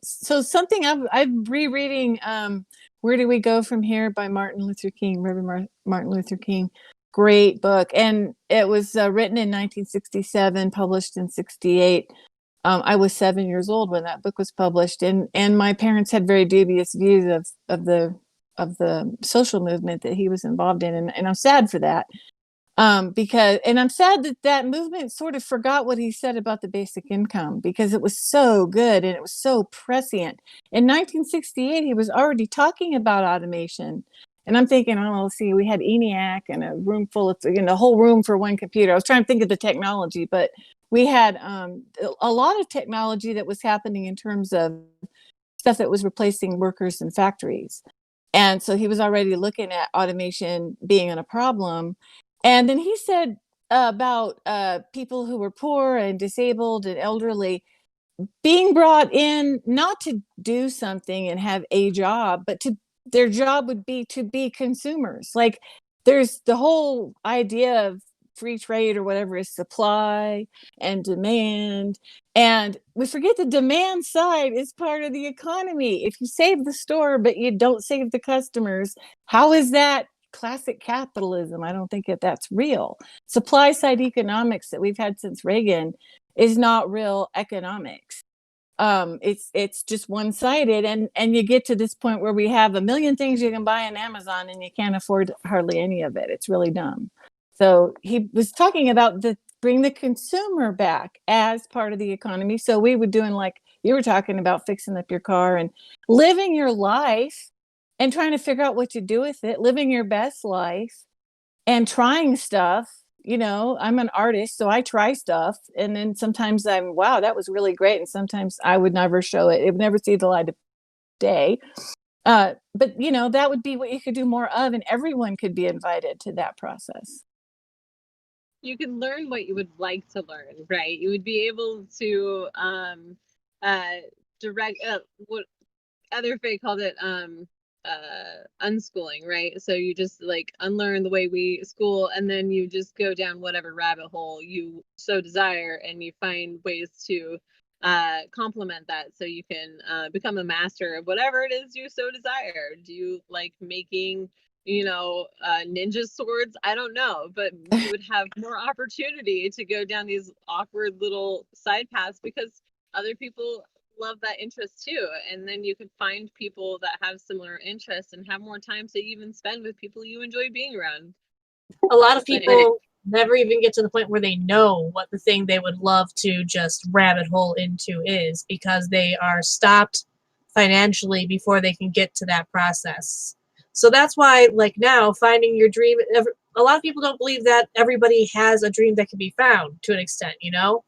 So something I'm rereading, Where Do We Go From Here by Martin Luther King, Reverend Martin Luther King. Great book. And it was written in 1967, published in 68. I was 7 years old when that book was published, and my parents had very dubious views of the social movement that he was involved in, and I'm sad for that. Because I'm sad that movement sort of forgot what he said about the basic income, because it was so good and it was so prescient. In 1968, he was already talking about automation. And I'm thinking, let's see, we had ENIAC and a room full of, a whole room for one computer. I was trying to think of the technology, but we had a lot of technology that was happening in terms of stuff that was replacing workers in factories. And so he was already looking at automation being a problem. And then he said about people who were poor and disabled and elderly being brought in not to do something and have a job, but their job would be to be consumers. Like, there's the whole idea of free trade or whatever is supply and demand. And we forget the demand side is part of the economy. If you save the store, but you don't save the customers, how is that classic capitalism? I don't think that's real. Supply side economics that we've had since Reagan is not real economics. It's just one-sided, and you get to this point where we have a million things you can buy on Amazon and you can't afford hardly any of it. It's really dumb. So he was talking about the bring the consumer back as part of the economy. So we would doing like you were talking about, fixing up your car and living your life and trying to figure out what to do with it, living your best life and trying stuff. You know, I'm an artist, so I try stuff. And then sometimes I'm, wow, that was really great. And sometimes I would never show it. It would never see the light of day. But, you know, that would be what you could do more of. And everyone could be invited to that process. You can learn what you would like to learn, right? You would be able to direct what other Faye called it unschooling, right? So you just like unlearn the way we school, and then you just go down whatever rabbit hole you so desire, and you find ways to complement that so you can become a master of whatever it is you so desire. Do you like making, you know, ninja swords? I don't know, but you would have more opportunity to go down these awkward little side paths because other people love that interest too. And then you could find people that have similar interests and have more time to even spend with people you enjoy being around. A lot of people never even get to the point where they know what the thing they would love to just rabbit hole into is, because they are stopped financially before they can get to that process. So that's why, like now, finding your dream, a lot of people don't believe that everybody has a dream that can be found to an extent, you know?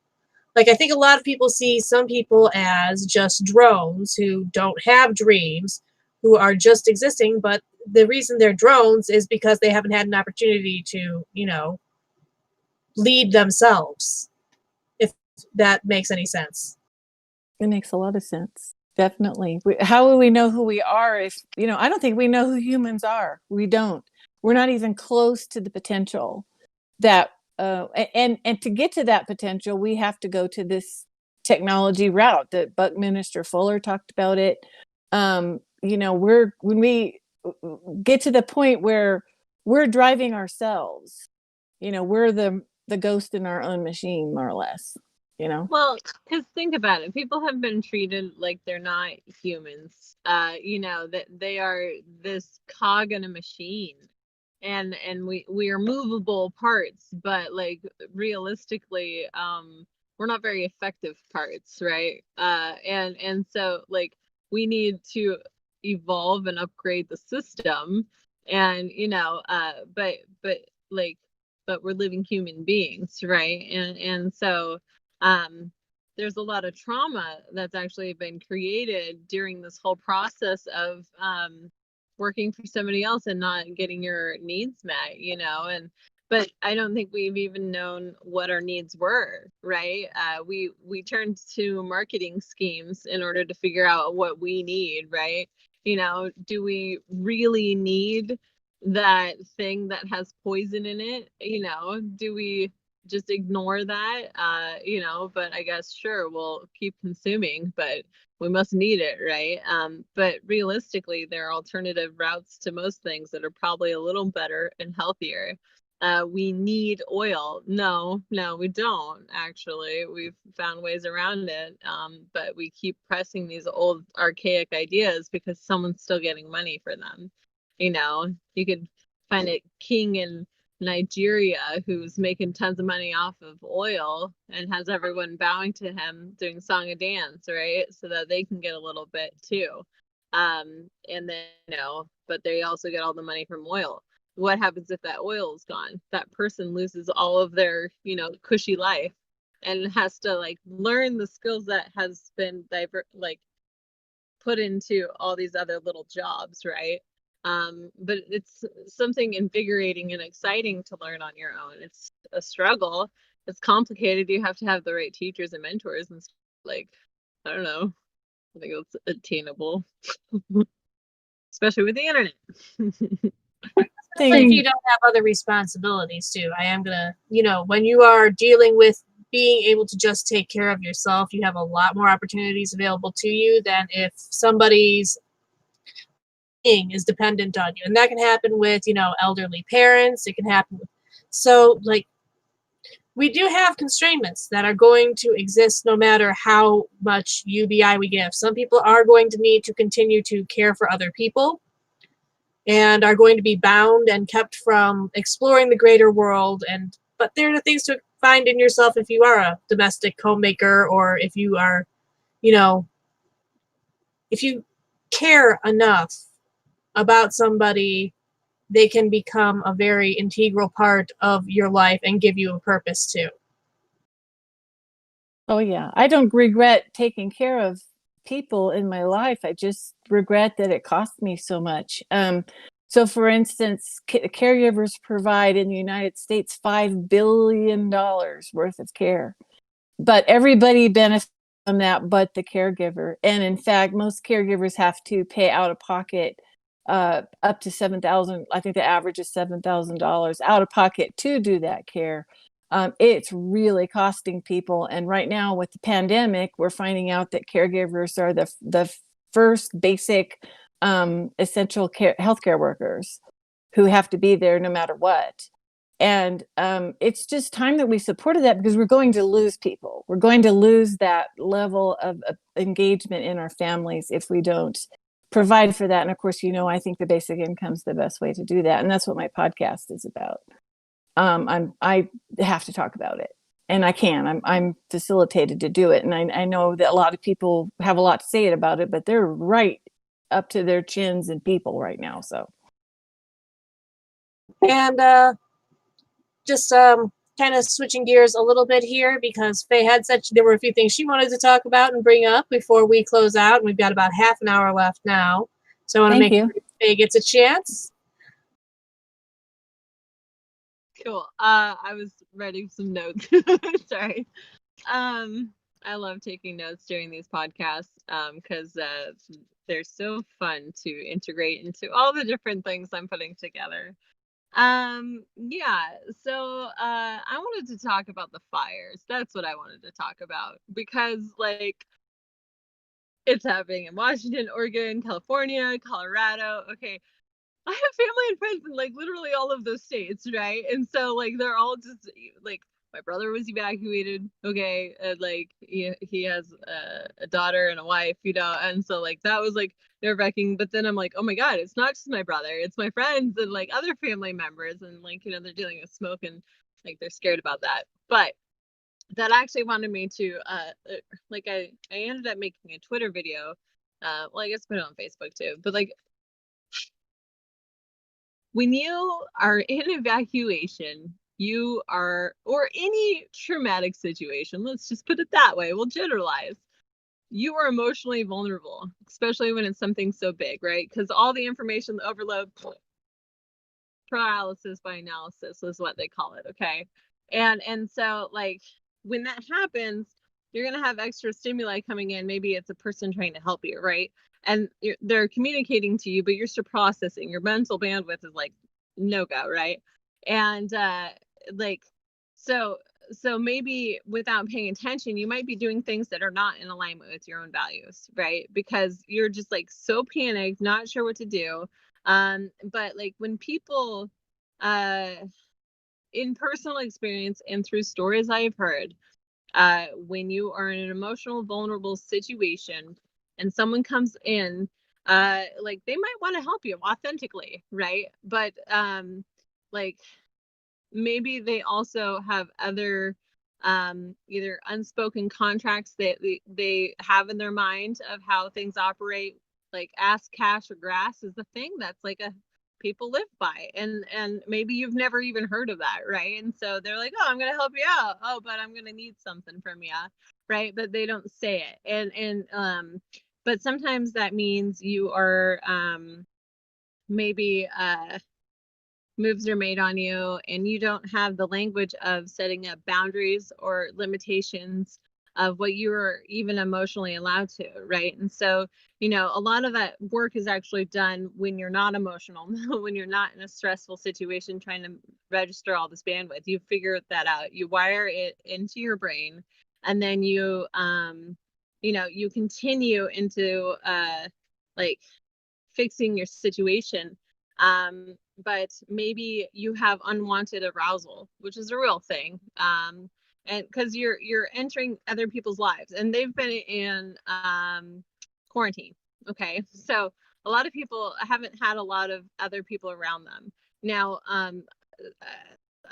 Like, I think a lot of people see some people as just drones who don't have dreams, who are just existing, but the reason they're drones is because they haven't had an opportunity to, you know, lead themselves, if that makes any sense. It makes a lot of sense. Definitely. How will we know who we are if, you know, I don't think we know who humans are. We don't. We're not even close to the potential that, and to get to that potential, we have to go to this technology route that Buckminster Fuller talked about it. You know, when we get to the point where we're driving ourselves, you know, we're the ghost in our own machine, more or less. You know, well, because think about it, people have been treated like they're not humans, you know, that they are this cog in a machine, and we are movable parts, but like realistically we're not very effective parts, right? And so like we need to evolve and upgrade the system, and you know but like but we're living human beings, right? And so there's a lot of trauma that's actually been created during this whole process of working for somebody else and not getting your needs met, you know. And but I don't think we've even known what our needs were, right? We turned to marketing schemes in order to figure out what we need, right? You know, do we really need that thing that has poison in it? You know, do we just ignore that? You know, but I guess sure, we'll keep consuming, but we must need it, right? But realistically, there are alternative routes to most things that are probably a little better and healthier. We need oil. No, we don't actually. We've found ways around it, but we keep pressing these old archaic ideas because someone's still getting money for them. You know, you could find a king in Nigeria who's making tons of money off of oil and has everyone bowing to him doing song and dance, right? So that they can get a little bit too. And then, you know, but they also get all the money from oil. What happens if that oil is gone? That person loses all of their, you know, cushy life and has to like learn the skills that has been put into all these other little jobs, right? But it's something invigorating and exciting to learn on your own. It's a struggle. It's complicated. You have to have the right teachers and mentors, and like, I don't know. I think it's attainable, especially with the internet. If you don't have other responsibilities too. I am gonna, you know, when you are dealing with being able to just take care of yourself, you have a lot more opportunities available to you than if somebody's is dependent on you. And that can happen with, you know, elderly parents. It can happen with, so like, we do have constraints that are going to exist no matter how much UBI we give. Some people are going to need to continue to care for other people and are going to be bound and kept from exploring the greater world. But there are things to find in yourself if you are a domestic homemaker, or if you are, you know, if you care enough about somebody, they can become a very integral part of your life and give you a purpose too. Oh yeah, I don't regret taking care of people in my life. I just regret that it cost me so much. So for instance, caregivers provide in the United States $5 billion worth of care, but everybody benefits from that but the caregiver. And in fact, most caregivers have to pay out of pocket up to $7,000. I think the average is $7,000 out of pocket to do that care. It's really costing people. And right now with the pandemic, we're finding out that caregivers are the first basic essential care healthcare workers who have to be there no matter what. And it's just time that we supported that, because we're going to lose people. We're going to lose that level of engagement in our families if we don't provide for that. And of course, you know, I think the basic income is the best way to do that. And that's what my podcast is about. I have to talk about it, and I can. I'm facilitated to do it. And I know that a lot of people have a lot to say about it, but they're right up to their chins in people right now. So. And just kind of switching gears a little bit here, because Faye had said there were a few things she wanted to talk about and bring up before we close out. And we've got about half an hour left now. So I want to make sure Faye gets a chance. Cool. I was writing some notes. Sorry. I love taking notes during these podcasts because they're so fun to integrate into all the different things I'm putting together. Yeah, so I wanted to talk about the fires. That's what I wanted to talk about, because like it's happening in Washington, Oregon, California, Colorado. Okay, I have family and friends in like literally all of those states, right? And so like they're all just like, my brother was evacuated, okay, like he has a daughter and a wife, you know, and so like that was like nerve-wracking. But then I'm like, oh my god, it's not just my brother, it's my friends and like other family members, and like, you know, they're dealing with smoke and like they're scared about that. But that actually wanted me to like I ended up making a Twitter video, well, I guess put it on Facebook too, but like when you are in evacuation, you are, or any traumatic situation, let's just put it that way, we'll generalize, you are emotionally vulnerable, especially when it's something so big, right? Because all the information overload, paralysis by analysis is what they call it, okay? And so like when that happens, you're gonna have extra stimuli coming in. Maybe it's a person trying to help you, right? And they're communicating to you, but you're still processing. Your mental bandwidth is like no go, right? And like so maybe without paying attention, you might be doing things that are not in alignment with your own values, right? Because you're just like so panicked, not sure what to do. But like when people in personal experience and through stories I've heard, when you are in an emotional, vulnerable situation and someone comes in, like they might want to help you authentically, right? But like maybe they also have other either unspoken contracts that they have in their mind of how things operate. Like ask, cash, or grass is the thing that's like a people live by, and maybe you've never even heard of that, right? And so they're like, oh, I'm gonna help you out, oh, but I'm gonna need something from you, right? But they don't say it. And but sometimes that means you are maybe moves are made on you and you don't have the language of setting up boundaries or limitations of what you are even emotionally allowed to, right? And so, you know, a lot of that work is actually done when you're not emotional, when you're not in a stressful situation trying to register all this bandwidth. You figure that out, you wire it into your brain, and then you know, you continue into like fixing your situation. But maybe you have unwanted arousal, which is a real thing. And because you're entering other people's lives and they've been in quarantine. Okay, so a lot of people haven't had a lot of other people around them. Now, I'm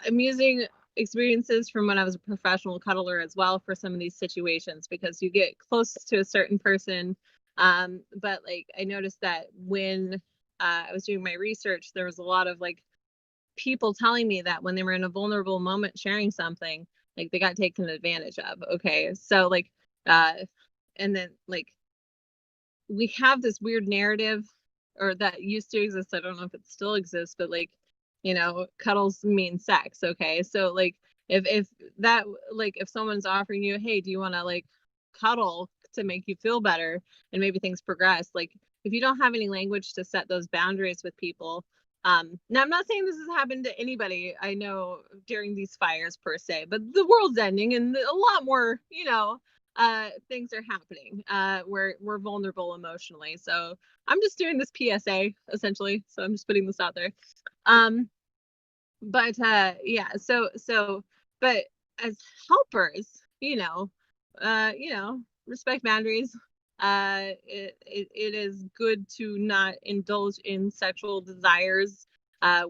using experiences from when I was a professional cuddler as well for some of these situations, because you get close to a certain person. But like I noticed that when I was doing my research, there was a lot of like people telling me that when they were in a vulnerable moment sharing something, like they got taken advantage of. Okay, so like and then like we have this weird narrative, or that used to exist, I don't know if it still exists, but like, you know, cuddles mean sex. Okay, so like if that, like if someone's offering you, hey, do you want to like cuddle to make you feel better, and maybe things progress, like if you don't have any language to set those boundaries with people. Now I'm not saying this has happened to anybody I know during these fires per se, but the world's ending and a lot more, you know, things are happening. We're vulnerable emotionally. So I'm just doing this PSA essentially. So I'm just putting this out there. But yeah, but as helpers, you know, respect boundaries. It is good to not indulge in sexual desires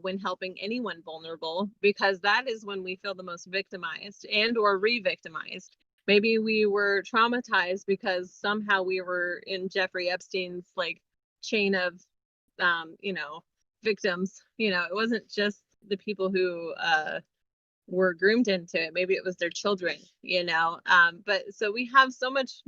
when helping anyone vulnerable, because that is when we feel the most victimized and or re-victimized. Maybe we were traumatized because somehow we were in Jeffrey Epstein's like chain of you know, victims. You know, it wasn't just the people who were groomed into it. Maybe it was their children, you know. But so we have so much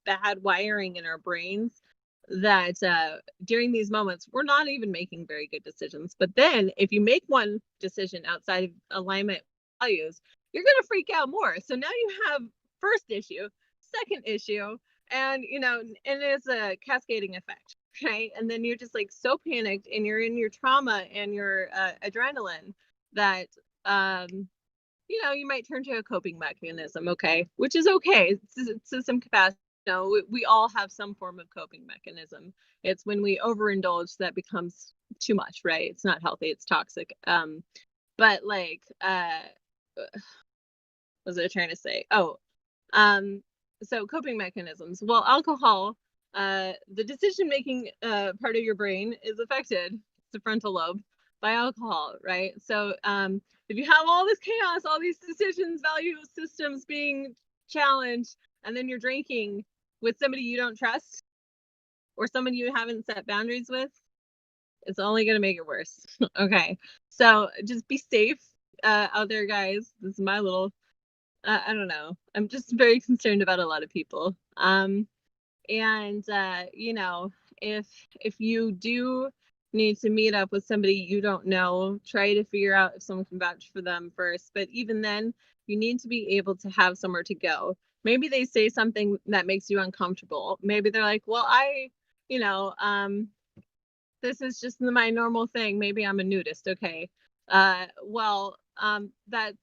bad wiring in our brains that during these moments we're not even making very good decisions. But then if you make one decision outside of alignment values, you're going to freak out more. So now you have first issue, second issue, and you know, and it's a cascading effect, right? And then you're just like so panicked and you're in your trauma and your adrenaline that you know, you might turn to a coping mechanism, okay, which is okay to some capacity. You know, we all have some form of coping mechanism. It's when we overindulge that becomes too much, right? It's not healthy, it's toxic. But like what was I trying to say? Oh, so coping mechanisms. Well, alcohol, the decision making part of your brain is affected, it's the frontal lobe, by alcohol, right? So if you have all this chaos, all these decisions, value systems being challenged, and then you're drinking with somebody you don't trust or somebody you haven't set boundaries with, it's only going to make it worse. Okay, so just be safe out there, guys. This is my little I don't know, I'm just very concerned about a lot of people. And you know, if you do need to meet up with somebody you don't know, try to figure out if someone can vouch for them first. But even then, you need to be able to have somewhere to go. Maybe they say something that makes you uncomfortable. Maybe they're like, well, you know, this is just my normal thing. Maybe I'm a nudist. Okay. Well, that's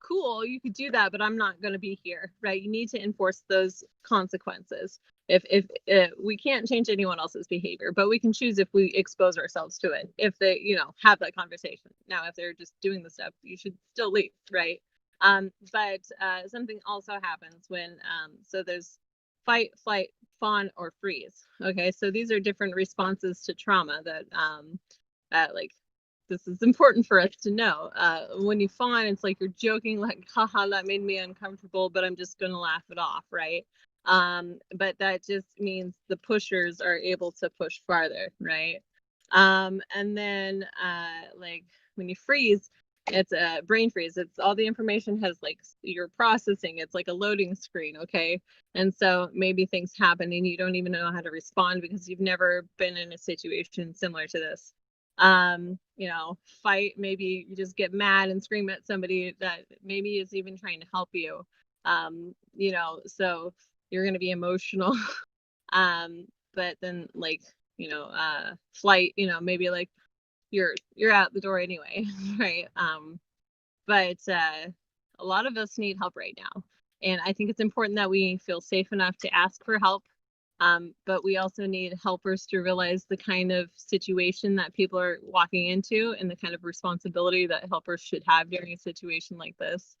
cool. You could do that, but I'm not going to be here, right? You need to enforce those consequences. If we can't change anyone else's behavior, but we can choose if we expose ourselves to it. If they, you know, have that conversation. Now, if they're just doing the stuff, you should still leave, right? But something also happens when so there's fight, flight, fawn, or freeze. Okay, so these are different responses to trauma that like this is important for us to know. When you fawn, it's like you're joking, like, haha, that made me uncomfortable, but I'm just gonna laugh it off, right? But that just means the pushers are able to push farther, right? And then like when you freeze, it's a brain freeze. It's all the information has like you're processing. It's like a loading screen, okay? And so maybe things happen and you don't even know how to respond because you've never been in a situation similar to this. You know, fight, maybe you just get mad and scream at somebody that maybe is even trying to help you. You know, so you're going to be emotional. But then like, you know, flight, you know, maybe like you're out the door anyway, right? But a lot of us need help right now, and I think it's important that we feel safe enough to ask for help. But we also need helpers to realize the kind of situation that people are walking into and the kind of responsibility that helpers should have during a situation like this.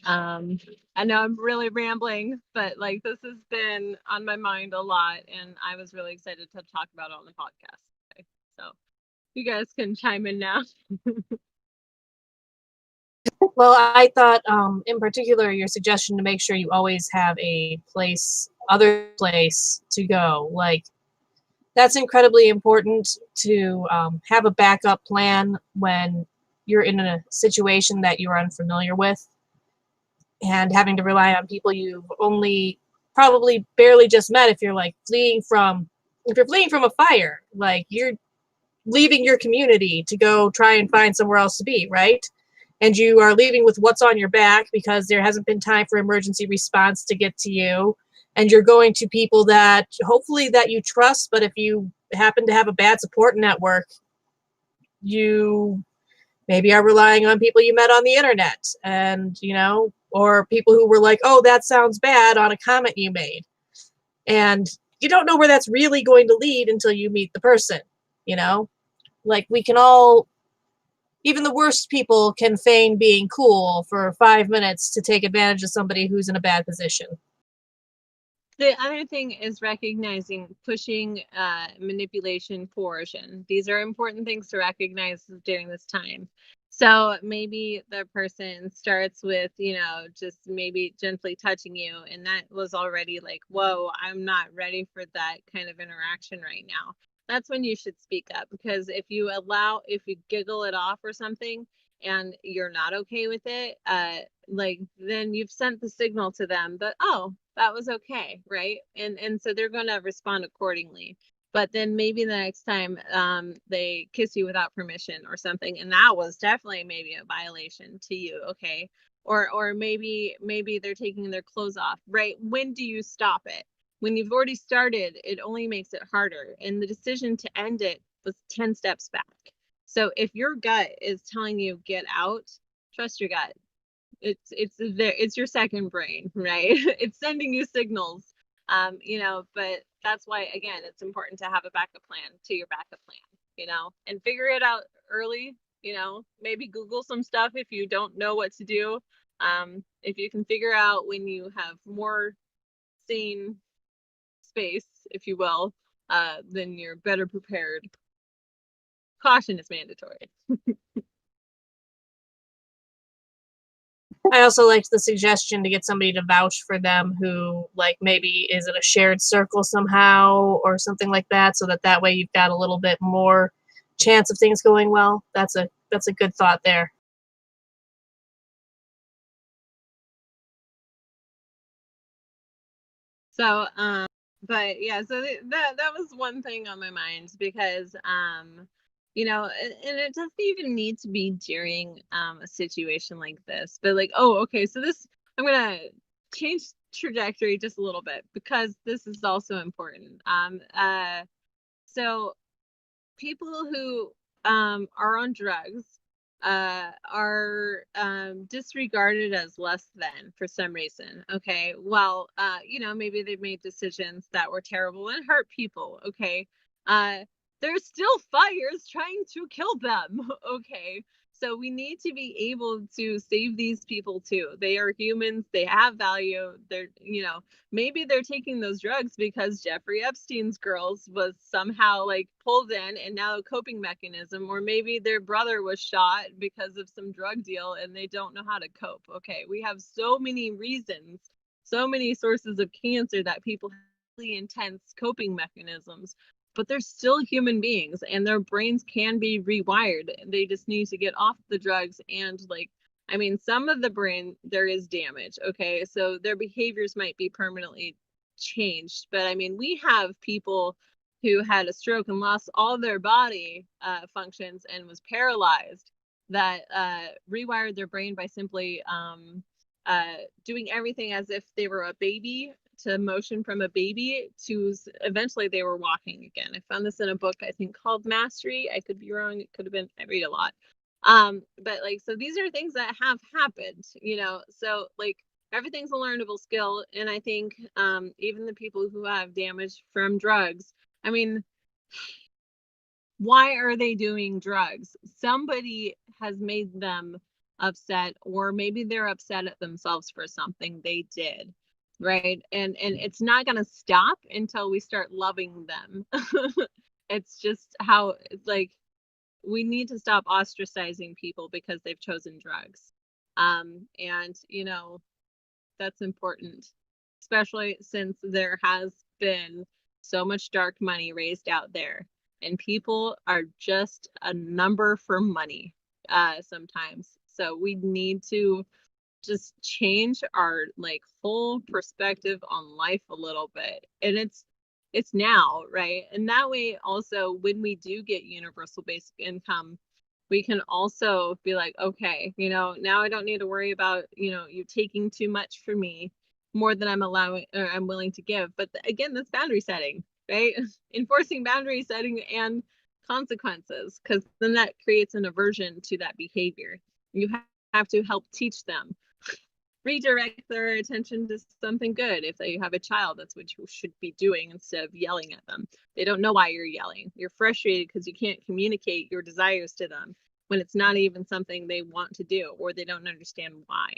I know I'm really rambling, but like this has been on my mind a lot, and I was really excited to talk about it on the podcast today. So you guys can chime in now. Well, I thought, in particular, your suggestion to make sure you always have a other place to go, like, that's incredibly important to have a backup plan when you're in a situation that you're unfamiliar with, and having to rely on people you've only probably barely just met. If you're like if you're fleeing from a fire, like you're leaving your community to go try and find somewhere else to be, right? And you are leaving with what's on your back because there hasn't been time for emergency response to get to you. And you're going to people that hopefully that you trust, but if you happen to have a bad support network, you maybe are relying on people you met on the internet, and or people who were like, oh, that sounds bad, on a comment you made. And you don't know where that's really going to lead until you meet the person. Like, we can all, even the worst people can feign being cool for 5 minutes to take advantage of somebody who's in a bad position. The other thing is recognizing pushing, manipulation, coercion. These are important things to recognize during this time. So maybe the person starts with, just maybe gently touching you, and that was already like, whoa, I'm not ready for that kind of interaction right now. That's when you should speak up, because if you giggle it off or something and you're not okay with it, then you've sent the signal to them that, oh, that was okay, right? And so they're going to respond accordingly. But then maybe the next time they kiss you without permission or something, and that was definitely maybe a violation to you, okay? Or maybe they're taking their clothes off, right? When do you stop it? When you've already started, it only makes it harder. And the decision to end it was 10 steps back. So if your gut is telling you get out, trust your gut. It's your second brain, right? It's sending you signals. But that's why, again, it's important to have a backup plan to your backup plan, and figure it out early. Maybe Google some stuff if you don't know what to do. If you can figure out when you have more sane space, if you will, then you're better prepared. Caution is mandatory. I also liked the suggestion to get somebody to vouch for them who, like, maybe is in a shared circle somehow or something like that, so that way you've got a little bit more chance of things going well. That's a good thought there. So, but yeah, so that was one thing on my mind, because, and it doesn't even need to be during a situation like this, but like, oh, okay, so I'm gonna change trajectory just a little bit, because this is also important. So people who are on drugs are disregarded as less than for some reason. Okay, well, maybe they've made decisions that were terrible and hurt people. Okay, there's still fires trying to kill them. Okay, so we need to be able to save these people too. They are humans. They have value. Maybe they're taking those drugs because Jeffrey Epstein's girls was somehow like pulled in, and now a coping mechanism, or maybe their brother was shot because of some drug deal and they don't know how to cope. Okay, we have so many reasons, so many sources of cancer, that people have really intense coping mechanisms, but they're still human beings and their brains can be rewired. They just need to get off the drugs, and some of the brain, there is damage. Okay, so their behaviors might be permanently changed, but we have people who had a stroke and lost all their body functions and was paralyzed, that rewired their brain by simply doing everything as if they were a baby, to motion from a baby to eventually they were walking again. I found this in a book, I think, called Mastery. I could be wrong. It could have been, I read a lot. But so these are things that have happened, so everything's a learnable skill. And I think even the people who have damage from drugs, why are they doing drugs? Somebody has made them upset, or maybe they're upset at themselves for something they did, right? And it's not going to stop until we start loving them. It's just how, we need to stop ostracizing people because they've chosen drugs. And that's important, especially since there has been so much dark money raised out there, and people are just a number for money sometimes. So we need to just change our whole perspective on life a little bit. And it's now, right? And that way also, when we do get universal basic income, we can also be like, okay, now I don't need to worry about, you taking too much from me, more than I'm allowing or I'm willing to give. But again, that's boundary setting, right? Enforcing boundary setting and consequences, because then that creates an aversion to that behavior. You have to help teach them, redirect their attention to something good. If you have a child, that's what you should be doing instead of yelling at them. They don't know why you're yelling. You're frustrated because you can't communicate your desires to them when it's not even something they want to do, or they don't understand why.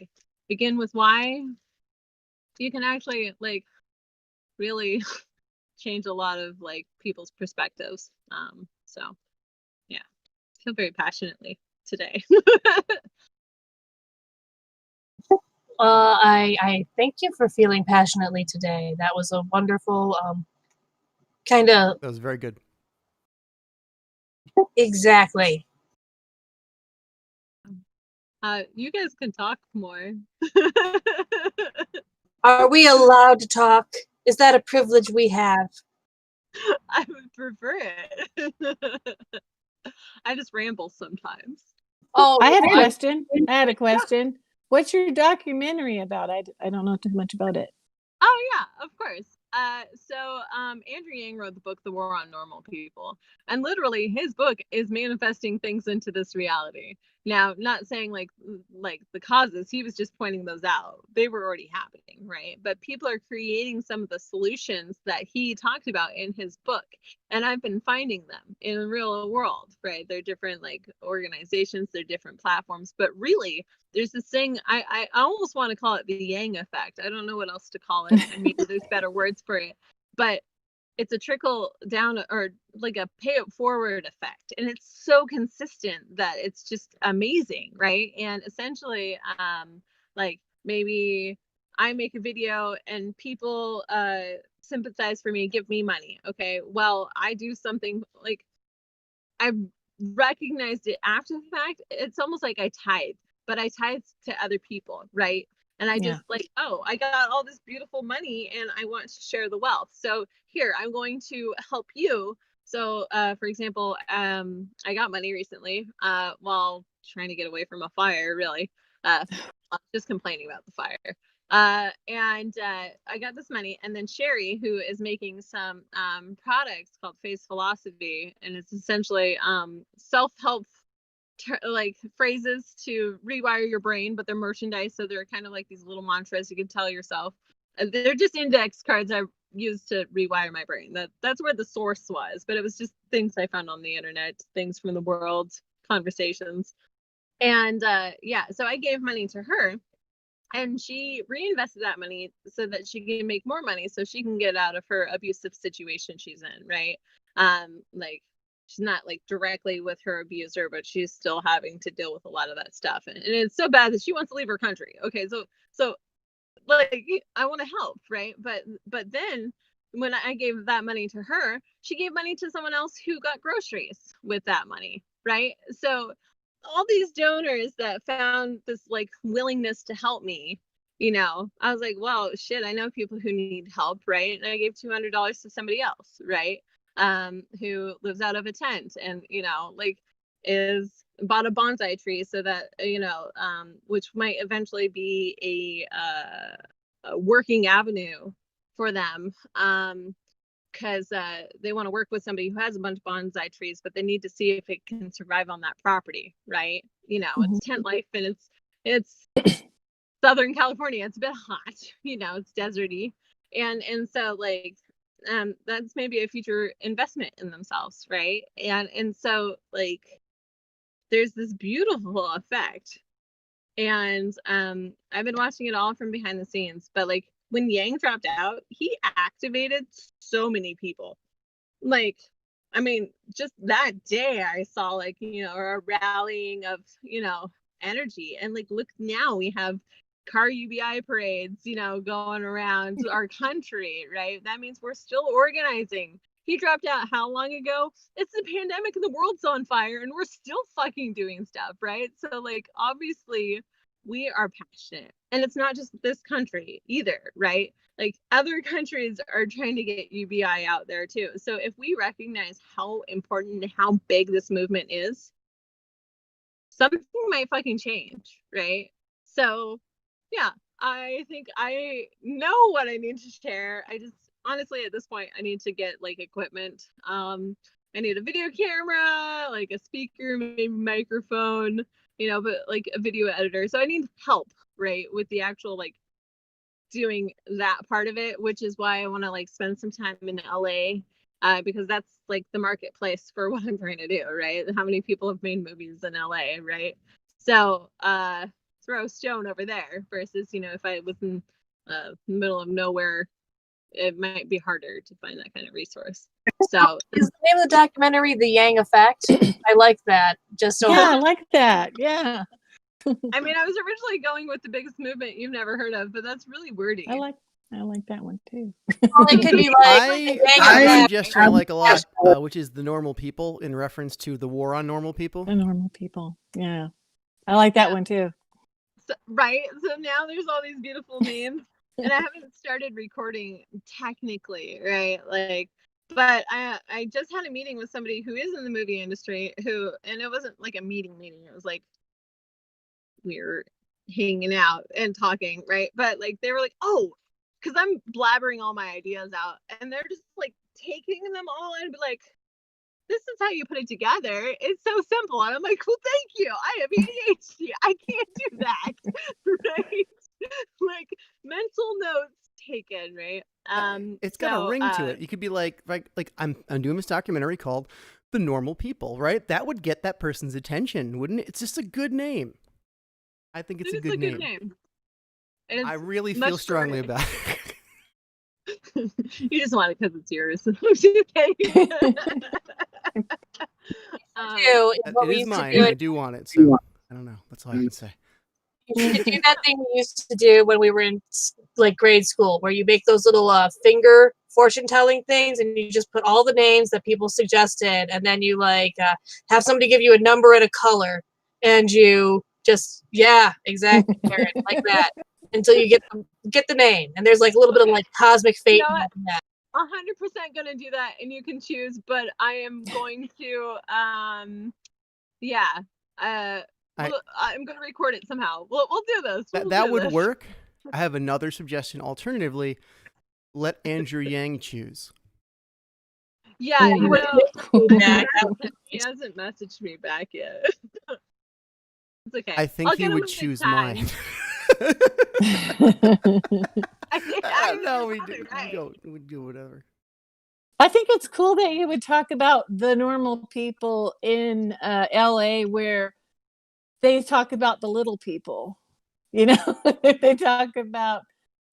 Begin with why. You can actually really change a lot of people's perspectives. So yeah, I feel very passionately today. I thank you for feeling passionately today. That was a wonderful kind of. That was very good. Exactly. You guys can talk more. Are we allowed to talk? Is that a privilege we have? I would prefer it. I just ramble sometimes. Oh, I had a question. What's your documentary about? I don't know too much about it. Oh yeah, of course. So Andrew Yang wrote the book The War on Normal People, and literally his book is manifesting things into this reality. Now, not saying like the causes, he was just pointing those out. They were already happening, right? But people are creating some of the solutions that he talked about in his book, and I've been finding them in the real world, right? They're different organizations, they're different platforms, but really there's this thing, I almost want to call it the Yang effect. I don't know what else to call it. I mean, there's better words for it, but it's a trickle down, or a pay it forward effect. And it's so consistent that it's just amazing, right? And essentially, maybe I make a video and people sympathize for me, give me money. Okay, well, I do something I've recognized it after the fact. It's almost like I tithe, but I tithe to other people, right? And I just oh, I got all this beautiful money and I want to share the wealth. So here, I'm going to help you. So for example, I got money recently while trying to get away from a fire, really. Just complaining about the fire. And I got this money, and then Sherry, who is making some products called Faye's Philosophy, and it's essentially self-help phrases to rewire your brain, but they're merchandise, so they're kind of like these little mantras you can tell yourself. They're just index cards I used to rewire my brain. That's where the source was, but it was just things I found on the internet, things from the world, conversations. And yeah, so I gave money to her, and she reinvested that money so that she can make more money so she can get out of her abusive situation she's in, right? She's not directly with her abuser, but she's still having to deal with a lot of that stuff, and it's so bad that she wants to leave her country. Okay, so I want to help, right? But then when I gave that money to her, she gave money to someone else who got groceries with that money, right? So all these donors that found this willingness to help me, I was like, well, shit, I know people who need help, right? And I gave $200 to somebody else, right? Who lives out of a tent and is bought a bonsai tree so that which might eventually be a working avenue for them, because they want to work with somebody who has a bunch of bonsai trees, but they need to see if it can survive on that property, right? It's tent life, and it's Southern California. It's a bit hot, it's deserty, and so that's maybe a future investment in themselves, right? And so there's this beautiful effect, and I've been watching it all from behind the scenes, but when Yang dropped out, he activated so many people. I mean, just that day I saw a rallying of energy. And like, look, now we have car UBI parades, you know, going around our country, right? That means we're still organizing. He dropped out how long ago? It's the pandemic and the world's on fire and we're still fucking doing stuff, right? So like, obviously we are passionate, and it's not just this country either, right? Like, other countries are trying to get UBI out there too. So if we recognize how important and how big this movement is, something might fucking change, right? So yeah, I think I know what I need to share. I just, honestly, at this point, I need to get like equipment. I need a video camera, like a speaker, maybe microphone, you know, but like a video editor. So I need help, right, with the actual like doing that part of it, which is why I want to like spend some time in LA, because that's like the marketplace for what I'm trying to do, right? How many people have made movies in LA, right? So throw a stone over there versus, you know, if I was in the middle of nowhere, it might be harder to find that kind of resource. So is the name of the documentary The Yang Effect? I like that. Just so Yeah, I like that. Yeah. I mean, I was originally going with the biggest movement you've never heard of, but that's really wordy. I like that one too. well, it could be like I The Yang have a Effect. suggestion I like a lot, which is the normal people, in reference to the war on normal people. The normal people. Yeah. I like that one too. So, right? So now there's all these beautiful names, and I haven't started recording technically, right? Like, but I just had a meeting with somebody who is in the movie industry and it wasn't like a meeting. It was like we were hanging out and talking, right? But like, they were like, oh, because I'm blabbering all my ideas out, and they're just like taking them all and be like, this is how you put it together. It's so simple. And I'm like, well, thank you. I have ADHD. I can't do that. Right? Like, mental notes taken, right? It's got a ring to it. You could be like I'm doing this documentary called The Normal People, right? That would get that person's attention, wouldn't it? It's just a good name. I think it's a good name. I really feel strongly about it. You just want it because it's yours. I'm just kidding. It is mine. I do want it, so I don't know. That's all I can say. You should do that thing we used to do when we were in like grade school, where you make those little finger fortune telling things, and you just put all the names that people suggested, and then you like have somebody give you a number and a color, and you just exactly Karen, like that until you get the name. And there's like a little bit of like cosmic fate. You know in that. 100% gonna do that, and you can choose, but I am going to I'm gonna record it somehow. We'll do this. That would work. I have another suggestion. Alternatively, let Andrew Yang choose. Yeah, you know, he hasn't messaged me back yet. It's okay. I think he would choose mine. I don't know. We do whatever. I think it's cool that you would talk about the normal people in LA, where they talk about the little people. You know, they talk about,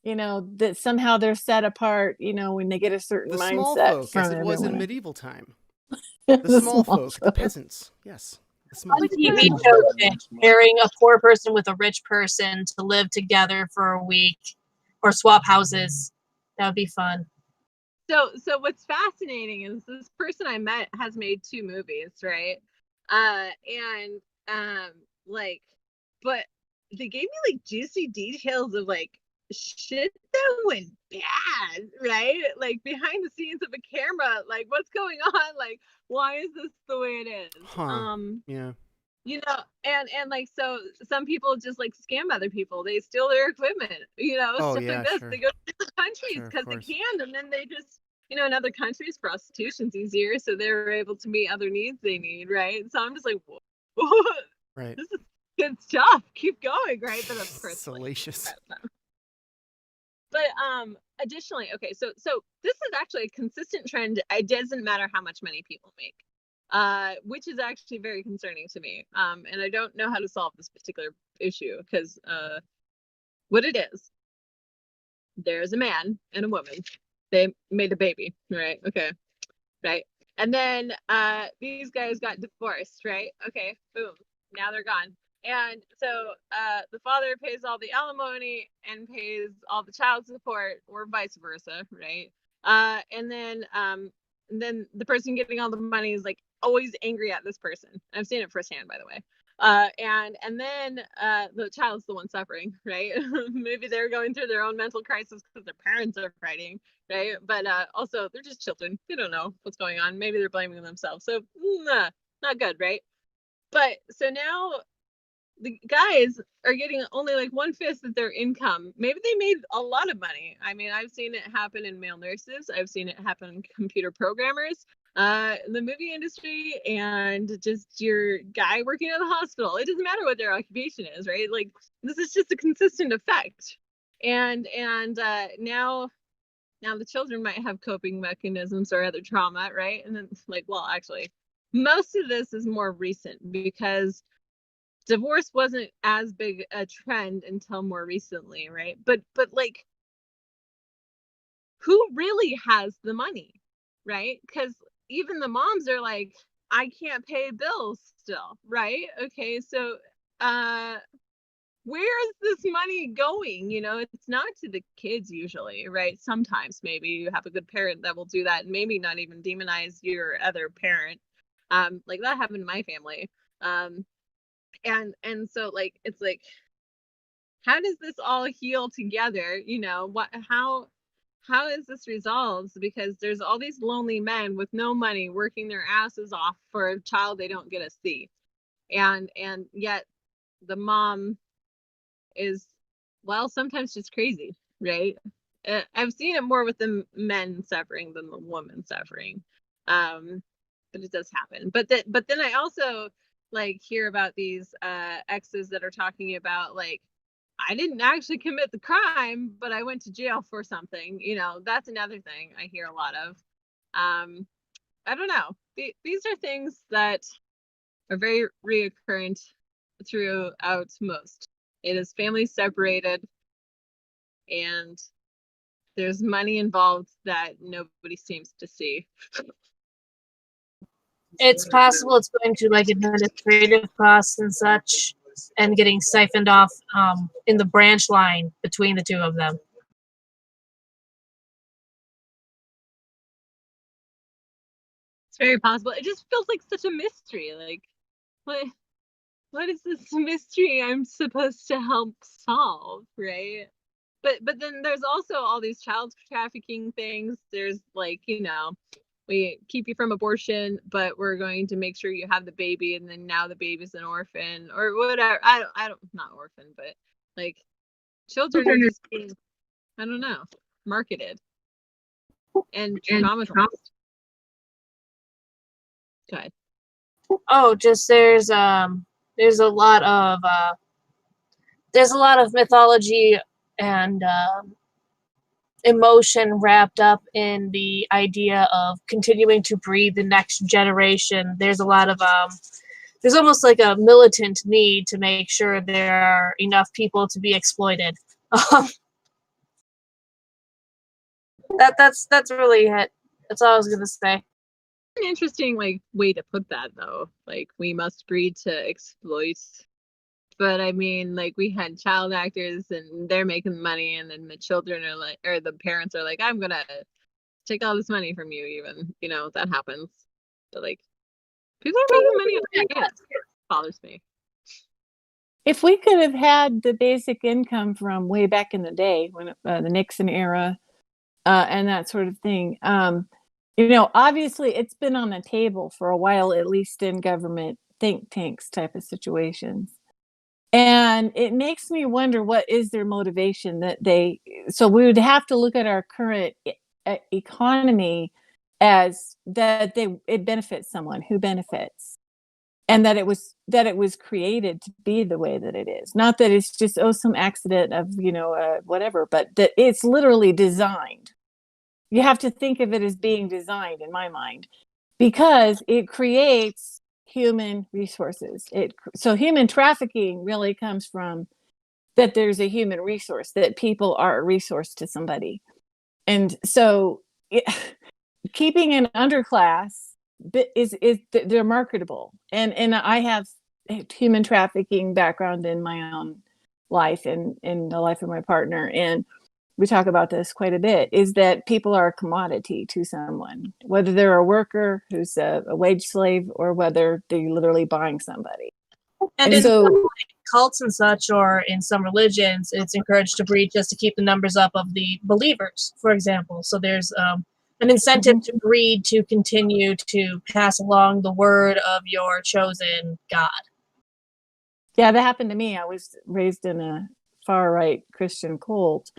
you know, that somehow they're set apart, you know, when they get a certain the mindset. Small folk, as it was in medieval time. The small folk, the peasants. Yes. The small TV show pairing a poor person with a rich person to live together for a week or swap houses. That would be fun. So what's fascinating is this person I met has made 2 movies, right? But they gave me like juicy details of like shit that went bad, right? Like behind the scenes of a camera, like what's going on? Like, why is this the way it is? Yeah. You know, and like, so some people just like scam other people. They steal their equipment, you know, stuff like this. Sure. They go to other countries because they can, and then they just, you know, in other countries prostitution's easier, so they're able to meet other needs they need, right? So I'm just like, whoa, right, this is good stuff. Keep going, right? But of course, salacious. But additionally, okay, so this is actually a consistent trend. It doesn't matter how much money people make, which is actually very concerning to me. And I don't know how to solve this particular issue because what it is, there's a man and a woman. They made a baby, right? Okay, right. And then these guys got divorced, right? Okay, boom. Now they're gone. And so the father pays all the alimony and pays all the child support, or vice versa, right? And then the person getting all the money is like always angry at this person. I've seen it firsthand, by the way. And then the child's the one suffering, right? Maybe they're going through their own mental crisis because their parents are fighting, right? But also they're just children; they don't know what's going on. Maybe they're blaming themselves. So not good, right? But so now the guys are getting only like 1/5 of their income. Maybe they made a lot of money. I mean, I've seen it happen in male nurses. I've seen it happen in computer programmers, in the movie industry, and just your guy working at the hospital. It doesn't matter what their occupation is, right? Like this is just a consistent effect. And now the children might have coping mechanisms or other trauma, right? And then like, well, actually, most of this is more recent because divorce wasn't as big a trend until more recently, right? But like, who really has the money, right? Because even the moms are like, I can't pay bills still, right? Okay, so where is this money going? You know, it's not to the kids usually, right? Sometimes maybe you have a good parent that will do that and maybe not even demonize your other parent. Like that happened in my family. And so like it's like, how does this all heal together? You know, how is this resolved? Because there's all these lonely men with no money working their asses off for a child they don't get to see. And yet the mom is, well, sometimes just crazy, right? I've seen it more with the men suffering than the woman suffering. But it does happen. But then I also like hear about these exes that are talking about like, I didn't actually commit the crime, but I went to jail for something. You know, that's another thing I hear a lot of. I don't know. These are things that are very reoccurrent throughout most. It is family separated, and there's money involved that nobody seems to see. It's possible it's going to like administrative costs and such, and getting siphoned off in the branch line between the two of them. It's very possible. It just feels like such a mystery. Like, what is this mystery I'm supposed to help solve, right? But then there's also all these child trafficking things. There's like, you know, we keep you from abortion, but we're going to make sure you have the baby, and then now the baby's an orphan or whatever. I don't not orphan, but like children are just being, I don't know, marketed and traumatized. Go ahead. Oh, just there's a lot of mythology and emotion wrapped up in the idea of continuing to breed the next generation. There's a lot of there's almost like a militant need to make sure there are enough people to be exploited. That's really it. That's all I was gonna say. An interesting like way to put that though. Like we must breed to exploit. But I mean, like we had child actors and they're making money, and then the children are like, or the parents are like, I'm gonna take all this money from you, even, you know, that happens. But like people are making money on their kids. It bothers me. If we could have had the basic income from way back in the day when the Nixon era and that sort of thing, you know, obviously it's been on the table for a while, at least in government think tanks type of situations. And it makes me wonder, what is their motivation that so we would have to look at our current economy as that it benefits someone who benefits, and that it was created to be the way that it is. Not that it's just, some accident of, you know, whatever, but that it's literally designed. You have to think of it as being designed in my mind, because it creates human resources. So human trafficking really comes from that there's a human resource, that people are a resource to somebody. And so keeping an underclass is they're marketable. And I have human trafficking background in my own life and in the life of my partner. And we talk about this quite a bit, is that people are a commodity to someone, whether they're a worker who's a wage slave or whether they're literally buying somebody. And And so, in cults and such, or in some religions, it's encouraged to breed just to keep the numbers up of the believers, for example. So there's an incentive to breed to continue to pass along the word of your chosen God. yeah, that happened to me. I was raised in a far right Christian cult,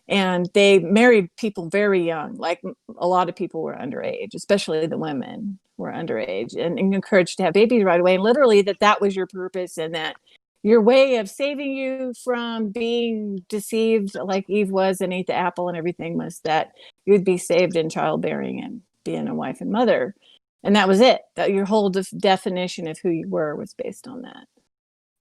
and they married people very young. Like a lot of people were underage, especially the women were underage, and encouraged to have babies right away. And literally that was your purpose, and that your way of saving you from being deceived, like Eve was and ate the apple and everything, was that you'd be saved in childbearing and being a wife and mother. And that was it. That your whole definition of who you were was based on that.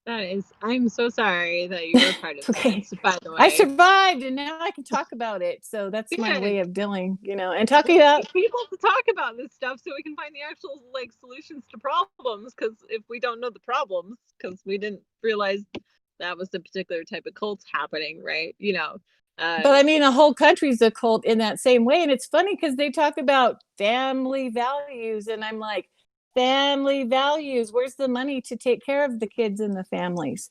That is, I'm so sorry that you were part of Okay. this, by the way. I survived, and now I can talk about it. So that's my Good. way of dealing, and talking about People to talk about this stuff so we can find the actual like solutions to problems. Because if we don't know the problems, because we didn't realize that was the particular type of cult happening, right? but I mean, the whole country's a cult in that same way. And it's funny because they talk about family values, and I'm like, family values, where's the money to take care of the kids and the families?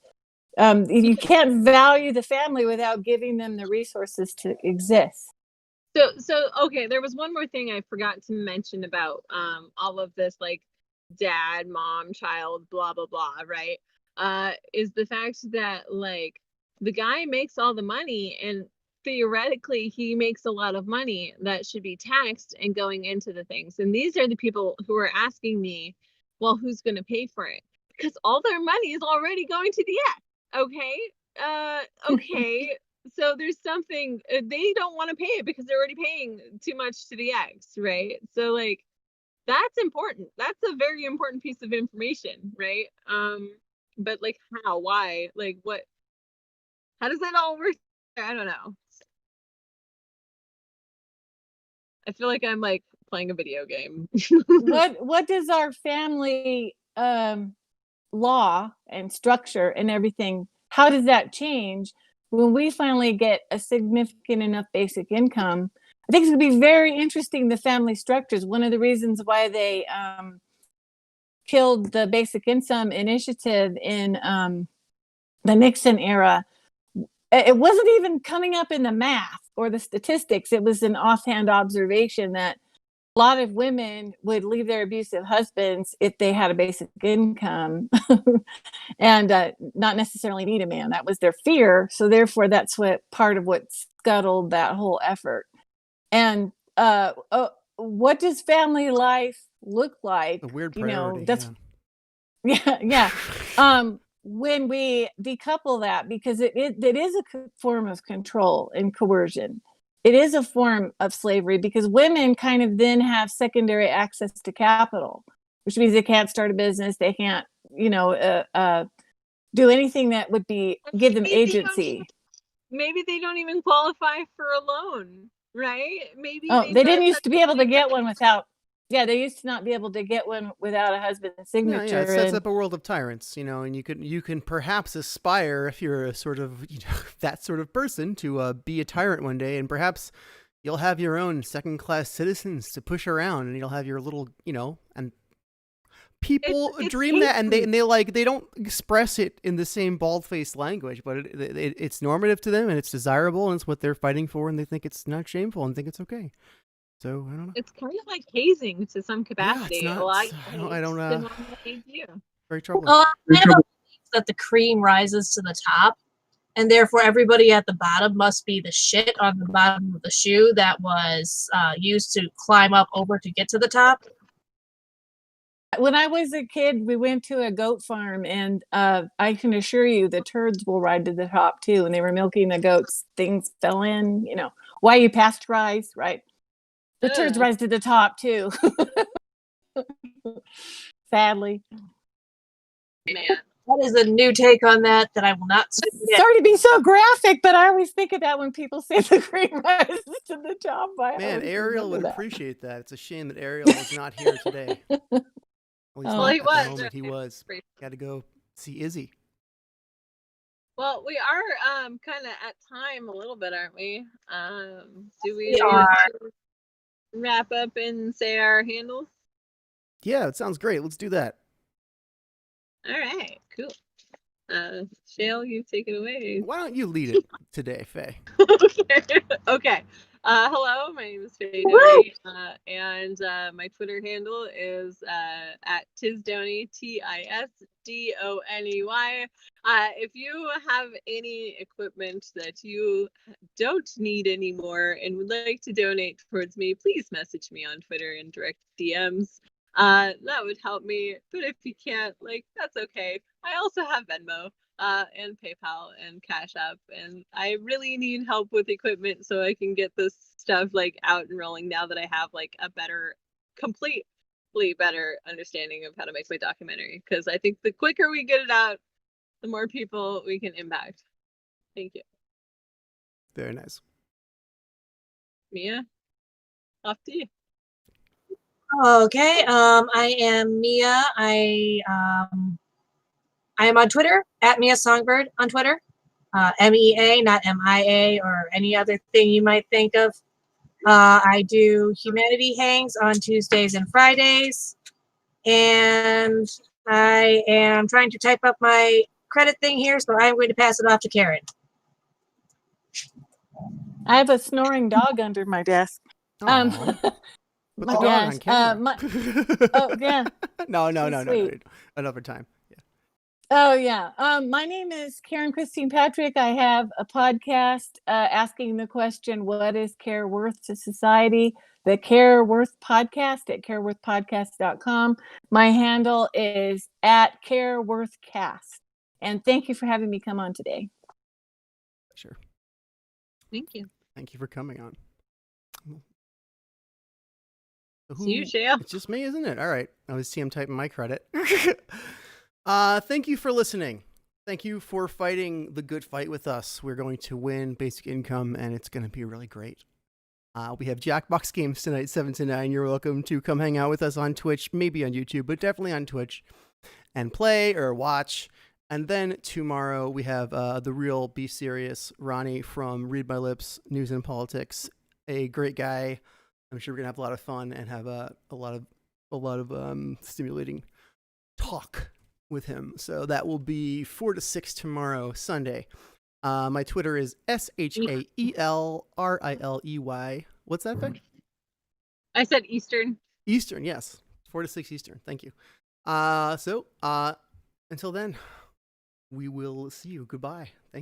You can't value the family without giving them the resources to exist. So okay, there was one more thing I forgot to mention about all of this, like dad, mom, child, blah blah blah, right? Is the fact that like the guy makes all the money, and theoretically he makes a lot of money that should be taxed and going into the things. And these are the people who are asking me, well, who's going to pay for it? Because all their money is already going to the ex. Okay. Okay. So there's something they don't want to pay it because they're already paying too much to the ex, right? So like that's important. That's a very important piece of information, right? But like how, why, like what, how does that all work? I don't know. I feel like I'm like playing a video game. What does our family law and structure and everything, how does that change when we finally get a significant enough basic income? I think it's going to be very interesting, the family structures. One of the reasons why they killed the basic income initiative in the Nixon era, it wasn't even coming up in the math or the statistics. It was an offhand observation that a lot of women would leave their abusive husbands if they had a basic income and not necessarily need a man. That was their fear. So therefore, that's part of what scuttled that whole effort. And what does family life look like? A weird priority. Yeah. When we decouple that, because it is a form of control and coercion. It is a form of slavery because women kind of then have secondary access to capital, which means they can't start a business. They can't, do anything that would give them agency. Maybe they don't even qualify for a loan, right? Maybe they didn't used to be able to get one without. Yeah, they used to not be able to get one without a husband's signature. Yeah, it sets up a world of tyrants, and you can perhaps aspire, if you're a sort of that sort of person, to be a tyrant one day, and perhaps you'll have your own second-class citizens to push around, and you'll have your little, and people dream that, and they don't express it in the same bald-faced language, but it's normative to them, and it's desirable, and it's what they're fighting for, and they think it's not shameful and think it's okay. So I don't know. It's kind of like hazing to some capacity. Yeah, I don't know. Very troubling. Well, I have a belief that the cream rises to the top, and therefore everybody at the bottom must be the shit on the bottom of the shoe that was used to climb up over to get to the top. When I was a kid, we went to a goat farm, and I can assure you the turds will ride to the top too. And they were milking the goats, things fell in, why you pasteurize, right? The turds rise to the top too. Sadly. Man, that is a new take on that I will not say. Sorry to be so graphic, but I always think of that when people say the cream rises to the top. Man, Ariel would appreciate that. It's a shame that Ariel is not here today. Well, he was. He was. Got to go see Izzy. Well, we are kind of at time a little bit, aren't we? Do we We are. wrap up and say our handles? Yeah, it sounds great. Let's do that. All right, cool. Shale, you take it away. Why don't you lead it today, Faye? Okay. Hello, my name is Faye Doney, and my Twitter handle is at Tisdoney, Tisdoney. If you have any equipment that you don't need anymore and would like to donate towards me, please message me on Twitter in direct DMs. That would help me. But if you can't, like, that's okay. I also have Venmo. And PayPal and Cash App, and I really need help with equipment so I can get this stuff like out and rolling now that I have like a better, completely better understanding of how to make my documentary. Because I think the quicker we get it out, the more people we can impact. Thank you. Very nice. Mia, off to you. Okay. I am Mia. I am on Twitter at Mia Songbird on Twitter. MEA, not MIA or any other thing you might think of. I do humanity hangs on Tuesdays and Fridays. And I am trying to type up my credit thing here, so I'm going to pass it off to Karen. I have a snoring dog under my desk. Aw. Put the dog on camera. Oh, yeah. No. Sweet. Another time. Yeah. Oh, yeah. My name is Karen Christine Patrick. I have a podcast asking the question, what is care worth to society? The Care Worth Podcast at careworthpodcast.com. My handle is at careworthcast. And thank you for having me come on today. Sure. Thank you. Thank you for coming on. See you, Shale. It's just me, isn't it? All right. I was see him typing my credit. Thank you for listening. Thank you for fighting the good fight with us. We're going to win basic income, and it's going to be really great. We have Jackbox games tonight, 7 to 9. You're welcome to come hang out with us on Twitch, maybe on YouTube, but definitely on Twitch, and play or watch. And then tomorrow we have the real Be Serious Ronnie from Read My Lips News and Politics, a great guy. I'm sure we're gonna have a lot of fun and have a lot of stimulating talk with him. So that will be 4 to 6 tomorrow, Sunday. My Twitter is SHAELRILEY. What's that, Vic? I said Eastern. Eastern, yes. 4 to 6 Eastern. Thank you. So until then, we will see you. Goodbye. Thank you.